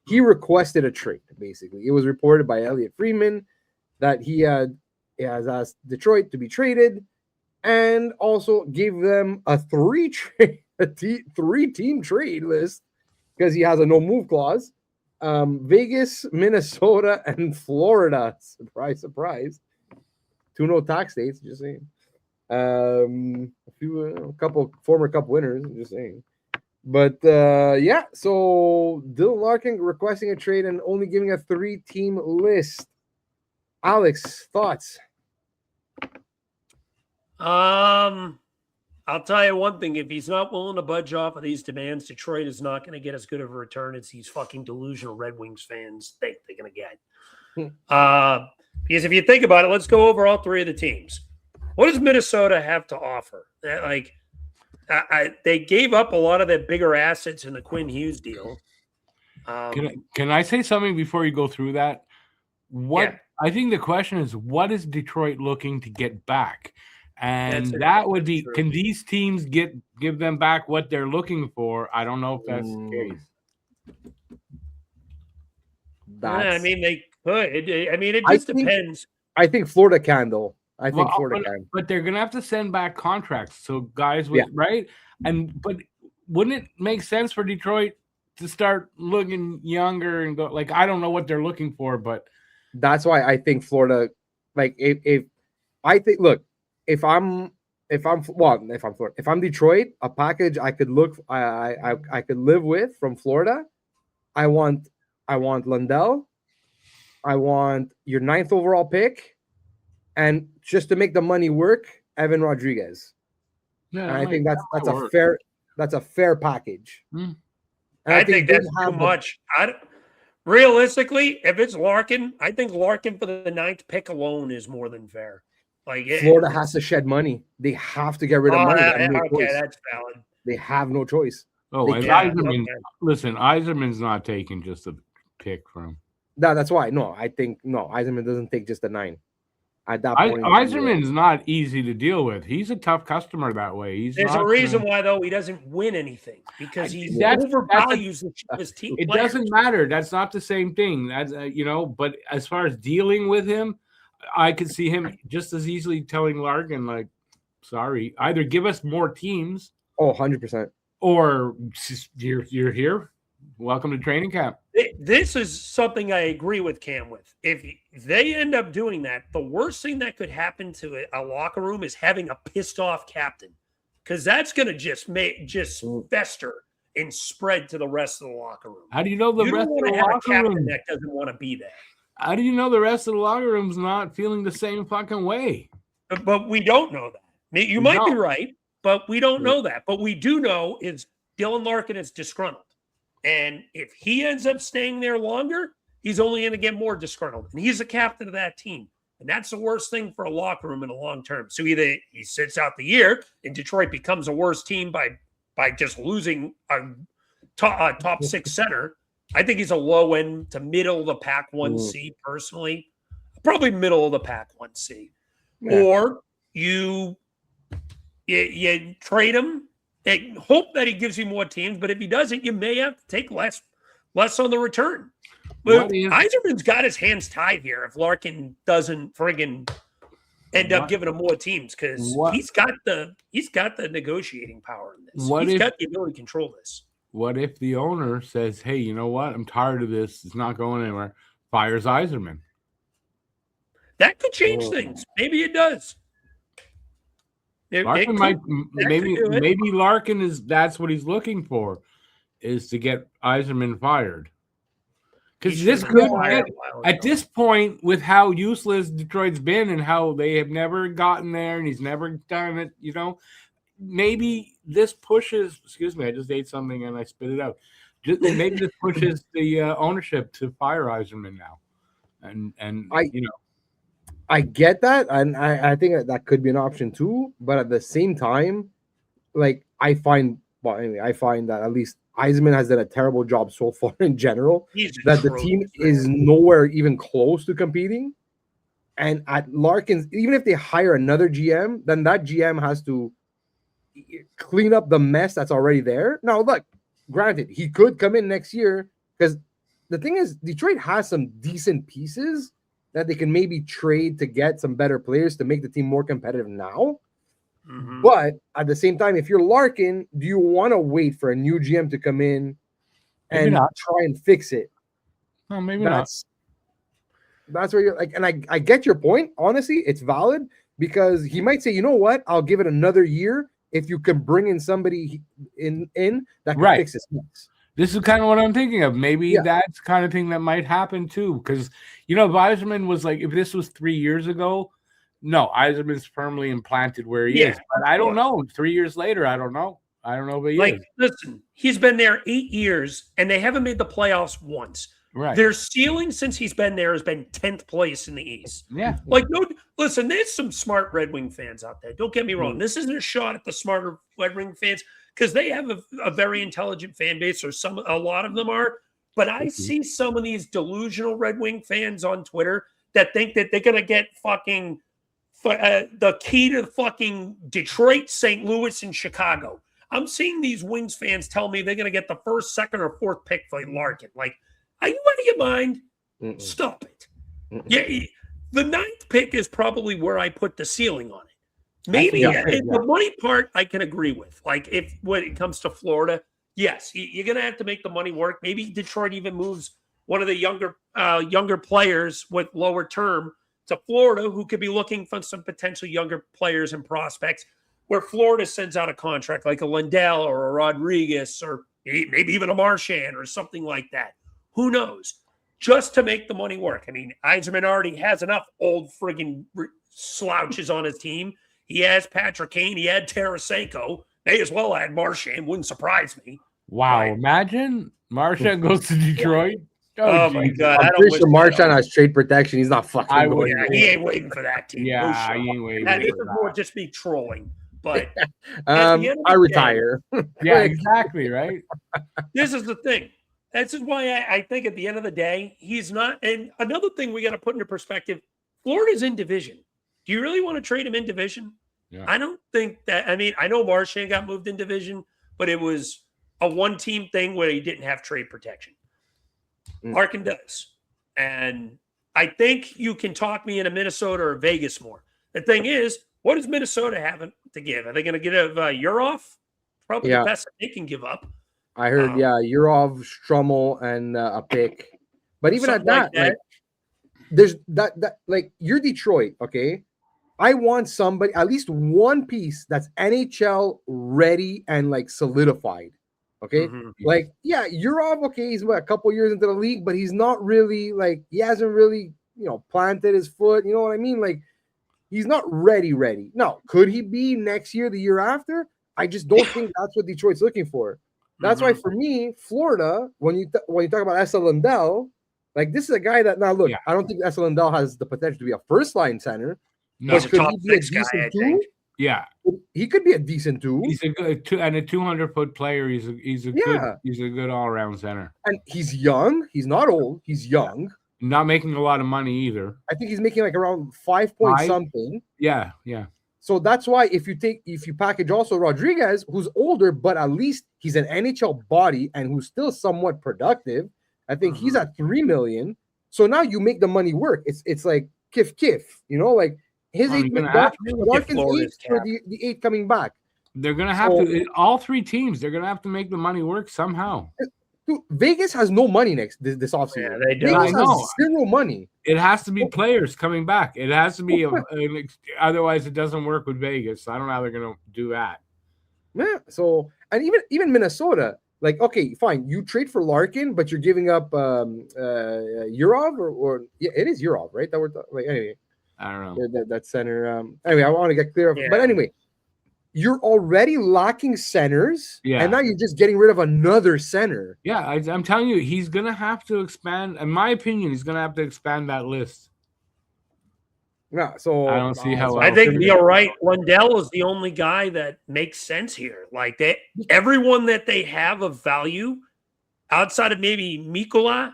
he requested a trade. Basically, it was reported by Elliot Friedman that he has asked Detroit to be traded, and also gave them a three-team trade list because he has a no move clause. Vegas, Minnesota, and Florida. Surprise, surprise. 2 no tax states. Just saying. A couple former Cup winners. Just saying. But yeah, so Dylan Larkin requesting a trade and only giving a 3-team list. Alex, thoughts? I'll tell you one thing. If he's not willing to budge off of these demands, Detroit is not going to get as good of a return as these fucking delusional Red Wings fans think they're going to get. Because if you think about it, let's go over all three of the teams. What does Minnesota have to offer? They gave up a lot of their bigger assets in the Quinn Hughes deal. Can I say something before you go through that? I think the question is, what is Detroit looking to get back? And that would be, can these teams give them back what they're looking for? I don't know if that's the case. I mean, they could. I mean, it just depends. I think Florida can, though. I think Florida can. But they're going to have to send back contracts. So guys, right? But wouldn't it make sense for Detroit to start looking younger and go, like, I don't know what they're looking for, but that's why I think Florida, like, if I'm Detroit, a package I could I could live with from Florida. I want Lundell. I want your 9th overall pick, and just to make the money work, Evan Rodriguez. Yeah, and I think that's a fair package. And I think that's too much. Realistically, if it's Larkin, I think Larkin for the 9th pick alone is more than fair. Like Florida has to shed money. They have to get rid of money. That's valid. They have no choice. Listen, Yzerman's not taking just a pick from. No, that's why. I think Yzerman doesn't take just a 9. At that point, Yzerman's not easy to deal with. He's a tough customer that way. There's a reason why, though, he doesn't win anything, because he overvalues his team. It doesn't matter. That's not the same thing. That's But as far as dealing with him, I could see him just as easily telling Larkin, like, sorry, either give us more teams. 100%. Or you're here. Welcome to training camp. This is something I agree with Cam with. If they end up doing that, the worst thing that could happen to a locker room is having a pissed off captain, because that's going to just fester and spread to the rest of the locker room. How do you know the rest of the locker room that doesn't want to be there? How do you know the rest of the locker room's not feeling the same fucking way? But we don't know that. You might be right, but we don't know that. But we do know is Dylan Larkin is disgruntled. And if he ends up staying there longer, he's only going to get more disgruntled. And he's the captain of that team. And that's the worst thing for a locker room in the long term. So either he sits out the year and Detroit becomes a worse team by just losing a top 6 center. I think he's a low end to middle of the pack 1C personally. Probably middle of the pack 1C. Yeah. Or you trade him and hope that he gives you more teams, but if he doesn't, you may have to take less on the return. But Yzerman's got his hands tied here if Larkin doesn't friggin' end up giving him more teams, because he's got the negotiating power in this. He's got the ability to control this. What if the owner says, hey, you know what? I'm tired of this. It's not going anywhere. Fires Yzerman. That could change things. Maybe it does. Larkin maybe Larkin that's what he's looking for, is to get Yzerman fired. Because this could at this point, with how useless Detroit's been and how they have never gotten there and he's never done it, maybe this pushes. Excuse me, I just ate something and I spit it out. Maybe this pushes the ownership to fire Yzerman now, and I get that, and I think that could be an option too. But at the same time, like I find that at least Yzerman has done a terrible job so far in general. That the team is nowhere even close to competing. And at Larkin's, even if they hire another GM, then that GM has to clean up the mess that's already there. Now, look, granted, he could come in next year, because the thing is, Detroit has some decent pieces that they can maybe trade to get some better players to make the team more competitive now. Mm-hmm. But at the same time, if you're Larkin, do you want to wait for a new GM to come in and try and fix it? No, maybe not. That's where you're like, and I get your point. Honestly, it's valid, because he might say, you know what, I'll give it another year. if you can bring in somebody in that can Right. fix his mess. This is kind of what I'm thinking of. Maybe that's the kind of thing that might happen too. Because, Yzerman was like, if this was 3 years ago, no, Yzerman's firmly implanted where he is. But I don't know. 3 years later, I don't know. I don't know if he is. Listen, he's been there 8 years, and they haven't made the playoffs once. Right. Their ceiling since he's been there has been 10th place in the East. Yeah. Listen, there's some smart Red Wing fans out there. Don't get me wrong. This isn't a shot at the smarter Red Wing fans because they have a very intelligent fan base, or a lot of them are. But I see some of these delusional Red Wing fans on Twitter that think that they're going to get fucking the key to fucking Detroit, St. Louis, and Chicago. I'm seeing these Wings fans tell me they're going to get the first, second, or fourth pick for Larkin. Like, are you out of your mind? Stop it. Yeah, the 9th pick is probably where I put the ceiling on it. Maybe the money part I can agree with. Like, when it comes to Florida, yes, you're going to have to make the money work. Maybe Detroit even moves one of the younger players with lower term to Florida, who could be looking for some potential younger players and prospects, where Florida sends out a contract like a Lindell or a Rodriguez or maybe even a Marchand or something like that. Who knows? Just to make the money work. I mean, Yzerman already has enough old friggin' slouches on his team. He has Patrick Kane. He had Tarasenko. They as well add Marchand. Wouldn't surprise me. Wow. Imagine Marchand goes to Detroit. Oh my God. I'm pretty sure Marchand has trade protection. He's not fucking going. He ain't waiting for that team. Yeah, he ain't waiting. This is more just me trolling. But I retire. Yeah, exactly, right? This is the thing. This is why I think at the end of the day, he's not. And another thing we got to put into perspective, Florida's in division. Do you really want to trade him in division? Yeah. I don't think that. I mean, I know Marchand got moved in division, but it was a one-team thing where he didn't have trade protection. Larkin does. And I think you can talk me into Minnesota or Vegas more. The thing is, what does Minnesota have to give? Are they going to get a Urov? Probably the best they can give up. I heard, Urov, Strummel, and a pick. But even at that, like, there's that like, you're Detroit, okay? I want somebody, at least one piece that's NHL ready and like solidified. Okay. Like, Urov, okay, he's a couple years into the league, but he's not really like, he hasn't really, planted his foot. You know what I mean? Like, he's not ready. No, could he be next year, the year after? I just don't think that's what Detroit's looking for. That's why for me, Florida, when you talk about Esa Lindell, like, this is a guy that, now look, I don't think Esa Lindell has the potential to be a first line center. No, but could he be a decent two? Yeah, he could be a decent two. He's a good and a 200-foot player. He's a good all-around center. And he's young. He's not old. He's young. Not making a lot of money either. I think he's making like around 5 point something. Yeah. So that's why if you package also Rodriguez, who's older, but at least he's an NHL body and who's still somewhat productive. I think he's at $3 million. So now you make the money work. It's like kif, like his Larkin's 8 for the 8 coming back. They're gonna have to all 3 teams. They're gonna have to make the money work somehow. Dude, Vegas has no money this offseason. Yeah, they do. Vegas has zero money. It has to be players coming back. It has to be otherwise it doesn't work with Vegas. I don't know how they're gonna do that. Yeah. So, and even Minnesota, like, okay, fine, you trade for Larkin, but you're giving up Urov or it is Urov, right? That we're like, anyway. I don't know. That center. Anyway, I want to get clear of it. But anyway, you're already lacking centers, and now you're just getting rid of another center. Yeah, I'm telling you, he's going to have to expand. In my opinion, he's going to have to expand that list. Yeah, so I don't see how. I think you're right. Lindell is the only guy that makes sense here. Like, everyone that they have of value, outside of maybe Mikkola,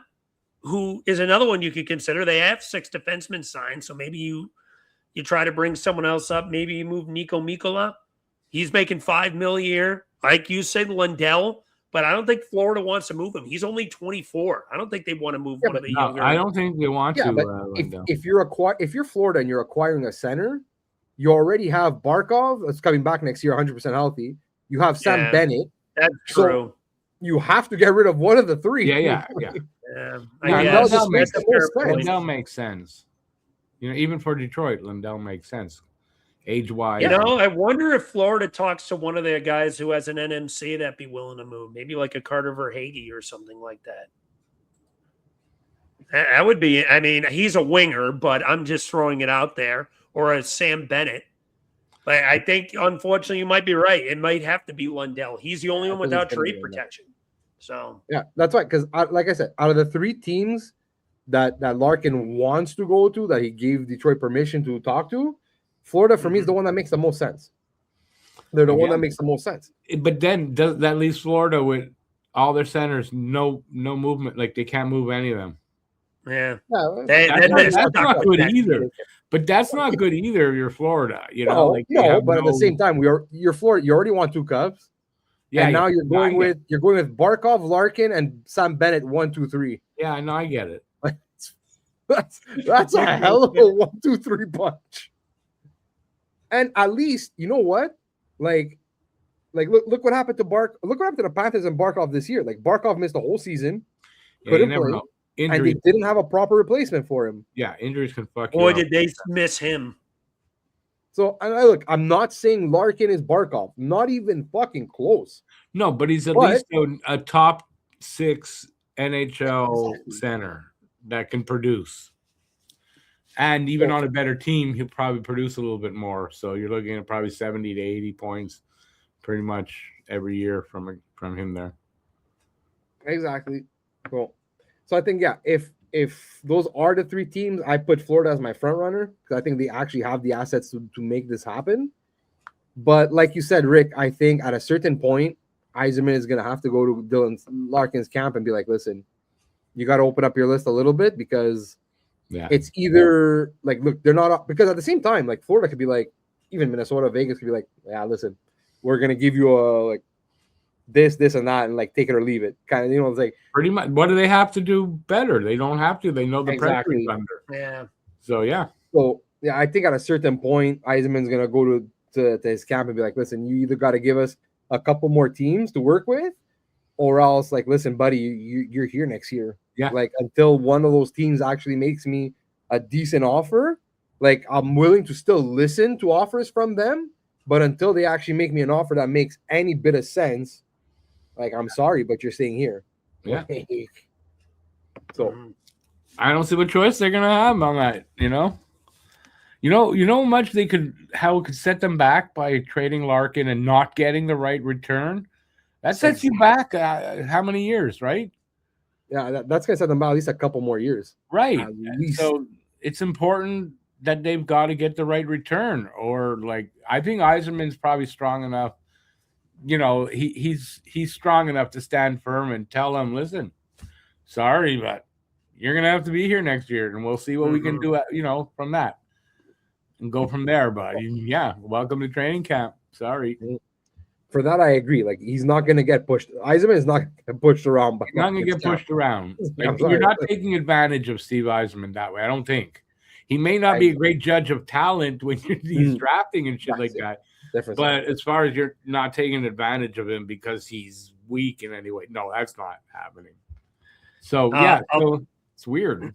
who is another one you could consider. They have 6 defensemen signed, so maybe you try to bring someone else up. Maybe you move Nico Mikkola. He's making $5 million a year. Like you said, Lindell, but I don't think Florida wants to move him. He's only 24. I don't think they want to move one of the younger. I don't think they want to. But if you're Florida and you're acquiring a center, you already have Barkov that's coming back next year, 100% healthy. You have Sam Bennett. That's true. You have to get rid of one of the 3. Yeah. Lindell makes sense. Even for Detroit, Lindell makes sense. age-wise. I wonder if Florida talks to one of their guys who has an NMC that'd be willing to move, maybe like a Carter Verhaeghe or something like that. That would be, I mean, he's a winger, but I'm just throwing it out there. Or a Sam Bennett. But I think, unfortunately, you might be right. It might have to be Lundell. He's the only one without trade protection. So yeah, that's right. Because like I said, out of the 3 teams that Larkin wants to go to, that he gave Detroit permission to talk to, Florida for me is the one that makes the most sense. They're the one that makes the most sense. But then that leaves Florida with all their centers, no movement. Like they can't move any of them. Yeah, that's not good either. But that's not good either. You're Florida, but at the same time, you're Florida. You already won 2 cups. Yeah, and now you're going with Barkov, Larkin, and Sam Bennett 1, 2, 3. Yeah, I know. I get it. That's a hell of a 1, 2, 3 punch. And at least you know what, like look what happened to Look what happened to the Panthers and Barkov this year. Like Barkov missed the whole season, couldn't play. And they didn't have a proper replacement for him. Yeah, injuries can fuck you Boy, up. did they miss him. So, look, I'm not saying Larkin is Barkov. Not even fucking close. No, but he's at least a top 6 NHL center that can produce. And even on a better team, he'll probably produce a little bit more. So you're looking at probably 70 to 80 points pretty much every year from him there. Exactly. Cool. So I think, if those are the 3 teams, I put Florida as my front runner because I think they actually have the assets to make this happen. But like you said, Rick, I think at a certain point, Yzerman is going to have to go to Dylan Larkin's camp and be like, listen, you got to open up your list a little bit because it's either like, look, they're not, because at the same time, like Florida could be like, even Minnesota, Vegas could be like, yeah, listen, we're going to give you a this, and that, and like take it or leave it. Kind of, it's like pretty much. What do they have to do better? They don't have to. They know the pressure is under. Yeah. So I think at a certain point, Yzerman's gonna go to his camp and be like, listen, you either got to give us a couple more teams to work with, or else like, listen, buddy, you're here next year. Yeah. Like until one of those teams actually makes me a decent offer, like I'm willing to still listen to offers from them, but until they actually make me an offer that makes any bit of sense. Like, I'm sorry, but you're staying here. Yeah. So I don't see what choice they're gonna have on that. You know how much how it could set them back by trading Larkin and not getting the right return. That sets you back how many years, right? Yeah, that's gonna set them back at least a couple more years. Right. So it's important that they've got to get the right return. Or like I think Yzerman's probably strong enough. He's strong enough to stand firm and tell them, listen, sorry, but you're gonna have to be here next year, and we'll see what we can do. From that, and go from there. But welcome to training camp. Sorry. For that, I agree. Like he's not gonna get pushed. Yzerman is not gonna get pushed around. He's not gonna get pushed around. Like, you're not taking advantage of Steve Yzerman that way. I don't think. He may not be a great judge of talent when he's drafting and shit like that. But as far as you're not taking advantage of him because he's weak in any way, no, that's not happening. So so it's weird.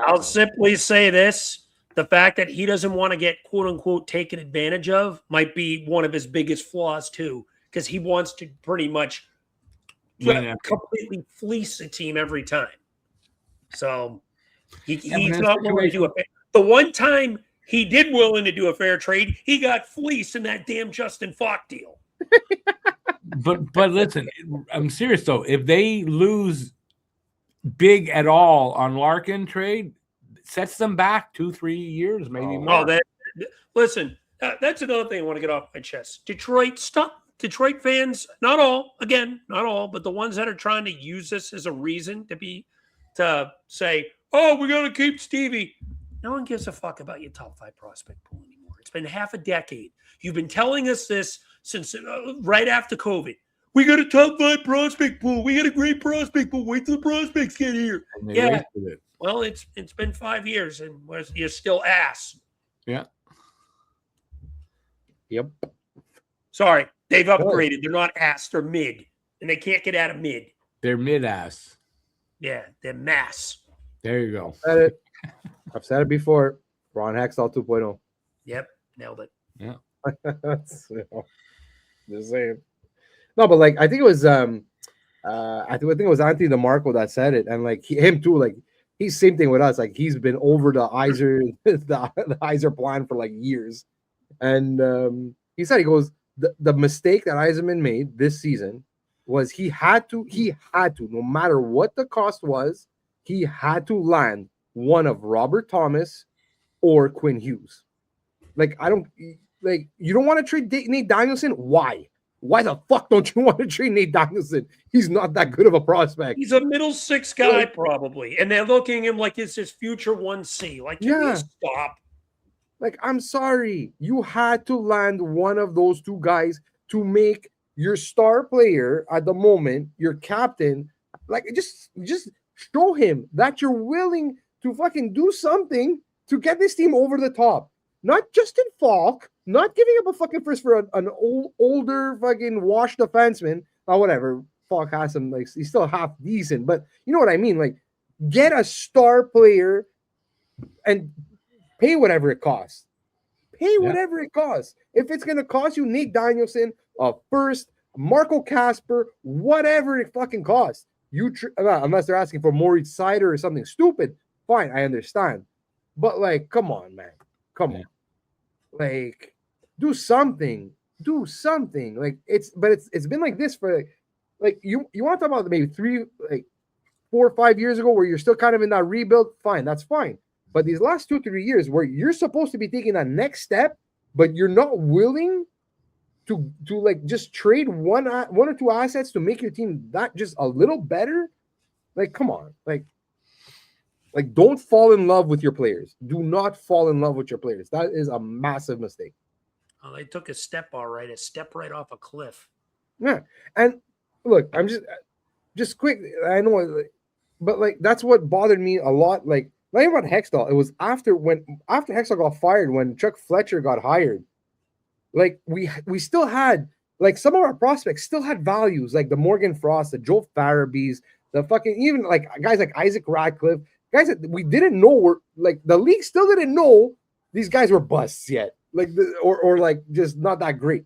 I'll simply say this: the fact that he doesn't want to get "quote unquote" taken advantage of might be one of his biggest flaws too, because he wants to pretty much completely fleece the team every time. So he's not willing to do it. The one time he did willing to do a fair trade, he got fleeced in that damn Justin Falk deal. But listen, I'm serious though. If they lose big at all on Larkin trade, it sets them back 2-3 years, maybe more. Listen, that's another thing I want to get off my chest. Detroit fans, not all, but the ones that are trying to use this as a reason to say, oh, we're going to keep Stevie. No one gives a fuck about your top 5 prospect pool anymore. It's been half a decade. You've been telling us this since right after COVID. We got a top 5 prospect pool. We got a great prospect pool. Wait till the prospects get here. Yeah. Well, it's been 5 years and you're still ass. Yeah. Yep. Sorry, they've upgraded. They're not ass. They're mid, and they can't get out of mid. They're mid ass. Yeah, they're mass. There you go. I've said it before. Ron Hextall 2.0. Yep, nailed it. Yeah. Just saying. No, but like I think it was I think it was Anthony DeMarco that said it, and like him too. Like he's same thing with us. Like he's been over the Iser the Iser plan for like years, and he said he goes the mistake that Eiserman made this season was he had to no matter what the cost was, he had to land one of Robert Thomas or Quinn Hughes. Like I don't like you don't want to trade Nate Danielson. Why? Why the fuck don't you want to trade Nate Danielson? He's not that good of a prospect. He's a middle six guy, probably. And they're looking at him like it's his future 1C. Like, can we stop? Like, I'm sorry. You had to land one of those two guys to make your star player at the moment, your captain, like just show him that you're willing to fucking do something to get this team over the top. Not Justin Falk, not giving up a fucking first for an older fucking washed defenseman or whatever. Falk has some, like, he's still half decent, but you know what I mean? Like, get a star player and pay whatever it costs. Pay whatever it costs. If it's going to cost you Nate Danielson, first, Marco Casper, whatever it fucking costs. Unless they're asking for Moritz Seider or something stupid, fine, I understand. But, like, come on, man. Come on. Like, do something. Do something. Like, it's been like this for, like you want to talk about maybe 4 or 5 years ago where you're still kind of in that rebuild, fine, that's fine. But these last 2-3 years where you're supposed to be taking that next step, but you're not willing to like just trade one or two assets to make your team that just a little better, like, come on. Like don't fall in love with your players. Do not fall in love with your players. That is a massive mistake. Oh, they took a step right off a cliff. Yeah. And look, I'm just quick. I know, but like that's what bothered me a lot. Like, not even about Hextall. It was after Hextall got fired, when Chuck Fletcher got hired. Like we still had, like, some of our prospects still had values, like the Morgan Frost, the Joel Farabees, the fucking, even like guys like Isaac Radcliffe, guys that we didn't know were, like, the league still didn't know these guys were busts yet, like or like just not that great.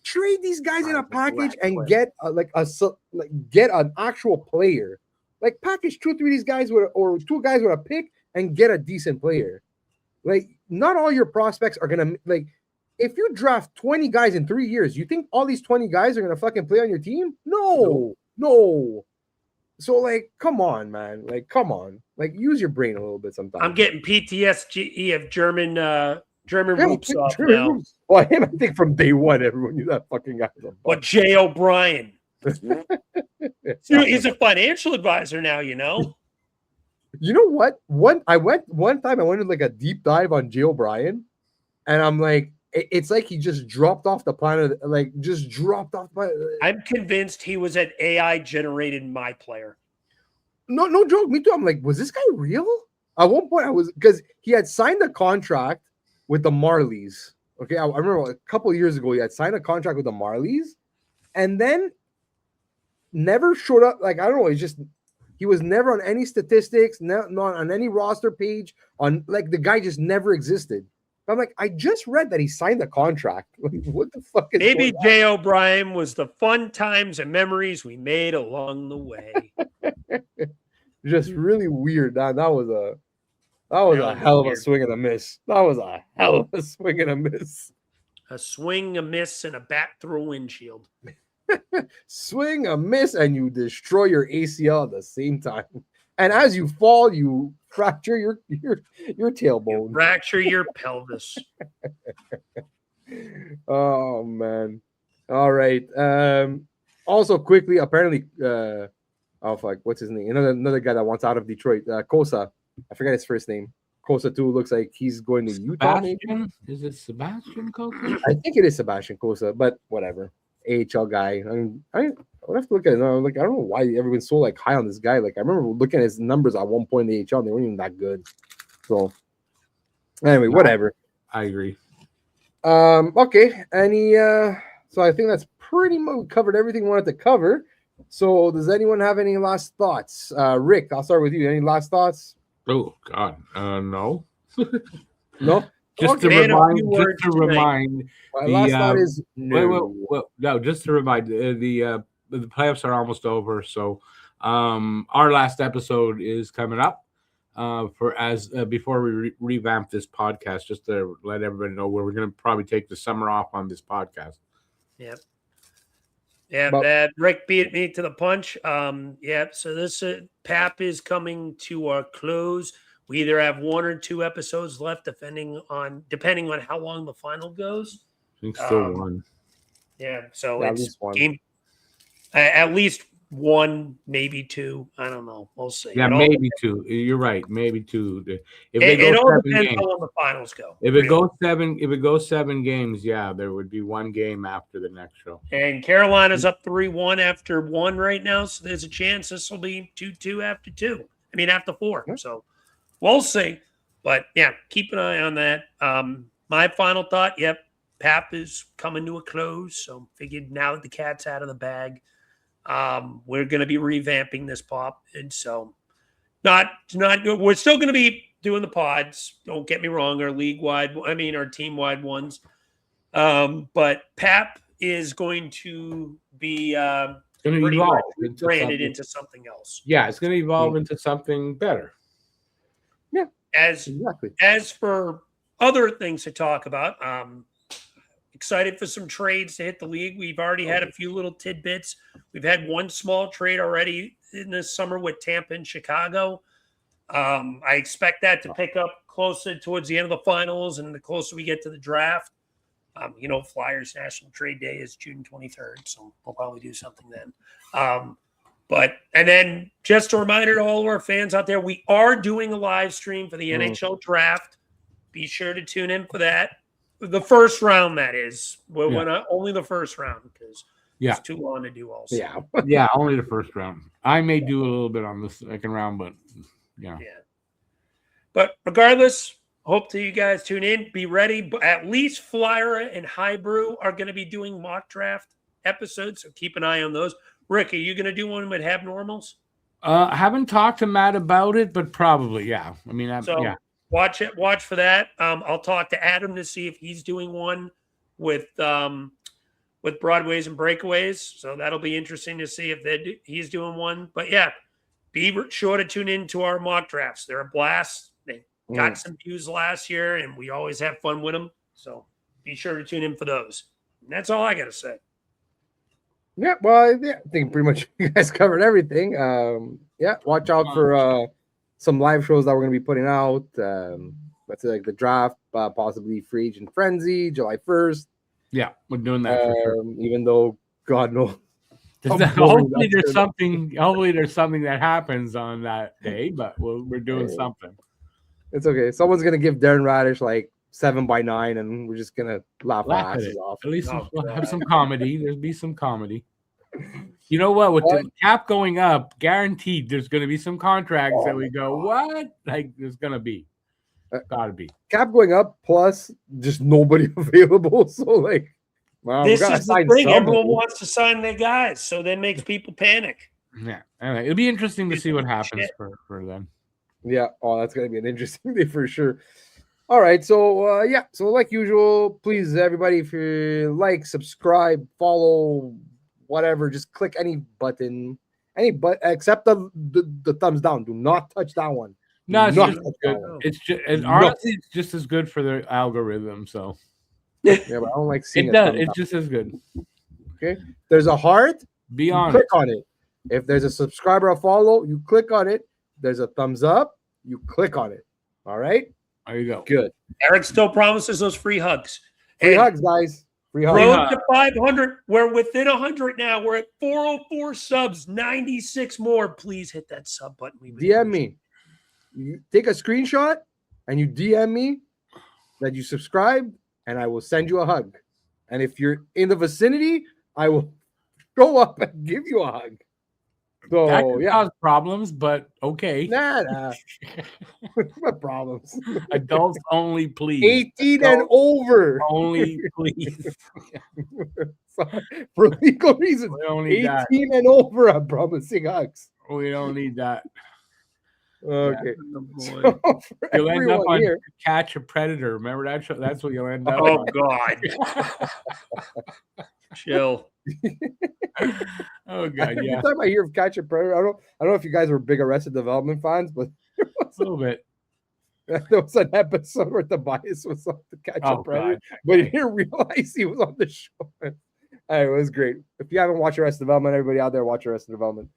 Trade these guys in a package and get get an actual player. Like, package 2-3 these guys or two guys with a pick and get a decent player. Like, not all your prospects are gonna, like, if you draft 20 guys in 3 years, you think all these 20 guys are gonna fucking play on your team? No. So, like, come on, man. Like, come on. Like, use your brain a little bit sometimes. I'm getting PTSD of German roops off now. Well, him, I think from day one, everyone knew that fucking guy. But Jay O'Brien. He's a financial advisor now, you know. You know what? One time I went in like a deep dive on Jay O'Brien, and I'm like, it's like he just dropped off the planet, like just dropped off. I'm convinced he was an AI generated my player. No joke. Me too. I'm like, was this guy real? At one point, I was, because he had signed a contract with the Marlies. Okay, I remember a couple of years ago he had signed a contract with the Marlies, and then never showed up. Like, I don't know. He was never on any statistics, not on any roster page. On, like, the guy just never existed. I'm like, I just read that he signed a contract. Like, what the fuck is maybe Jay O'Brien was the fun times and memories we made along the way. Just really weird. That was a hell of a swing and a miss. That was a hell of a swing and a miss. A swing, a miss, and a bat through a windshield. Swing, a miss, and you destroy your ACL at the same time. And as you fall, you fracture your tailbone. You fracture your pelvis. Oh, man. All right. Also, quickly, apparently, oh fuck, what's his name? Another guy that wants out of Detroit, Kosa. I forget his first name. Kosa too looks like he's going to Utah. Maybe? Is it Sebastian Kosa? I think it is Sebastian Kosa, but whatever. AHL guy. I would have to look at it. Like, I don't know why everyone's so like high on this guy. Like, I remember looking at his numbers at one point in the AHL, and they weren't even that good. So anyway, whatever. I agree. Okay. So I think that's pretty much covered everything we wanted to cover. So does anyone have any last thoughts? Rick, I'll start with you. Any last thoughts? Oh God, no. No? Just to Man, a remind, few just words to tonight. remind My the last thought is no. no, just to remind the playoffs are almost over, so our last episode is coming up before we revamp this podcast, just to let everybody know where we're going to probably take the summer off on this podcast. Yep. Yeah, Rick beat me to the punch. So this PAP is coming to a close. We either have 1 or 2 episodes left, depending on how long the final goes. I think still one. Yeah, so At it's least one. game. At least 1, maybe 2. I don't know. We'll see. Yeah, maybe 2. You're right, maybe 2. It all depends on when the finals go. If it goes 7 games, yeah, there would be 1 game after the next show. And Carolina's up 3-1 after 1 right now, so there's a chance this will be 2-2 after 2. I mean after 4. So we'll see. But yeah, keep an eye on that. My final thought, PAP is coming to a close. So figured now that the cat's out of the bag, we're going to be revamping this pop. And so we're still going to be doing the pods. Don't get me wrong, our our team-wide ones. But PAP is going to be branded into something else. Yeah, it's going to evolve into something better. Yeah, exactly. As for other things to talk about, excited for some trades to hit the league. We've already had a few little tidbits. We've had 1 small trade already in this summer with Tampa and Chicago. I expect that to pick up closer towards the end of the finals and the closer we get to the draft. Flyers National Trade Day is June 23rd, so we'll probably do something then. And then just a reminder to all of our fans out there, we are doing a live stream for the NHL draft. Be sure to tune in for that. The first round, that is. We're not only the first round because it's too long to do also. Yeah, only the first round. I may do a little bit on the second round, but yeah. But regardless, hope to you guys tune in. Be ready. At least Flyer and Highbrew are going to be doing mock draft episodes, so keep an eye on those. Rick, are you going to do one with Abnormals? I haven't talked to Matt about it, but probably, yeah. I mean, watch for that. I'll talk to Adam to see if he's doing one with Broadways and Breakaways. So that'll be interesting to see if he's doing one. But yeah, be sure to tune in to our mock drafts. They're a blast. They got some views last year, and we always have fun with them. So be sure to tune in for those. And that's all I got to say. Yeah, well, I think pretty much you guys covered everything. Watch out for some live shows that we're going to be putting out. Let's say like the draft, possibly Free Agent Frenzy, July 1st. Yeah, we're doing that for sure. Even though God knows. Hopefully there's something that happens on that day, but we're doing something. It's okay. Someone's going to give Darren Radish like 7x9, and we're just gonna laugh our asses off. At least we'll have some comedy. There'll be some comedy. You know what? With the cap going up, guaranteed there's going to be some contracts that we go, what? Like there's going to be. Gotta be. Cap going up, plus just nobody available. So like, wow, this is the thing. Everyone wants to sign their guys, so that makes people panic. Yeah. Anyway, it'll be interesting to see what happens for them. Yeah. Oh, that's going to be an interesting day for sure. All right, so so like usual, please everybody, if you like, subscribe, follow, whatever, just click any button, except the thumbs down. Do not touch that one. No, it's just good. It's just honestly, it's just as good for the algorithm. So yeah, but I don't like seeing it. Does. It's just as good. Okay, there's a heart. Be honest. Click on it. If there's a subscriber or follow, you click on it. There's a thumbs up. You click on it. All right. There you go. Good. Eric still promises those free hugs. Free hugs, guys. Free hugs. Road to 500. We're within 100 now. We're at 404 subs. 96 more. Please hit that sub button. DM me. You take a screenshot and you DM me that you subscribed, and I will send you a hug. And if you're in the vicinity, I will go up and give you a hug. So that could cause problems, but okay. Nah. What problems? Adults only, please. 18 Adults and over. Only, please. For legal reasons. 18 and over, I'm promising hugs. We don't need that. Okay. Oh, boy. So for You'll end up everyone on here, Catch a Predator. Remember that show? That's what you'll end up Oh on. God. Chill. Oh God, every yeah, time I hear of Catch a Predator, I don't know if you guys were big Arrested Development fans, but a little bit. there was an episode where Tobias was on the Catch a Oh Predator, God, but he okay. didn't realize he was on the show. It was great. If you haven't watched Arrested Development, everybody out there, watch Arrested Development.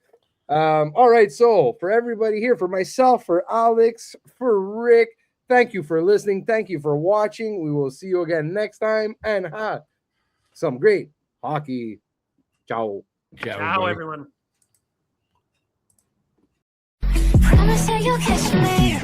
All right, so for everybody here, for myself, for Alex, for Rick, thank you for listening. Thank you for watching. We will see you again next time, and some great hockey. Ciao. Ciao, everyone. Promise that you'll catch me.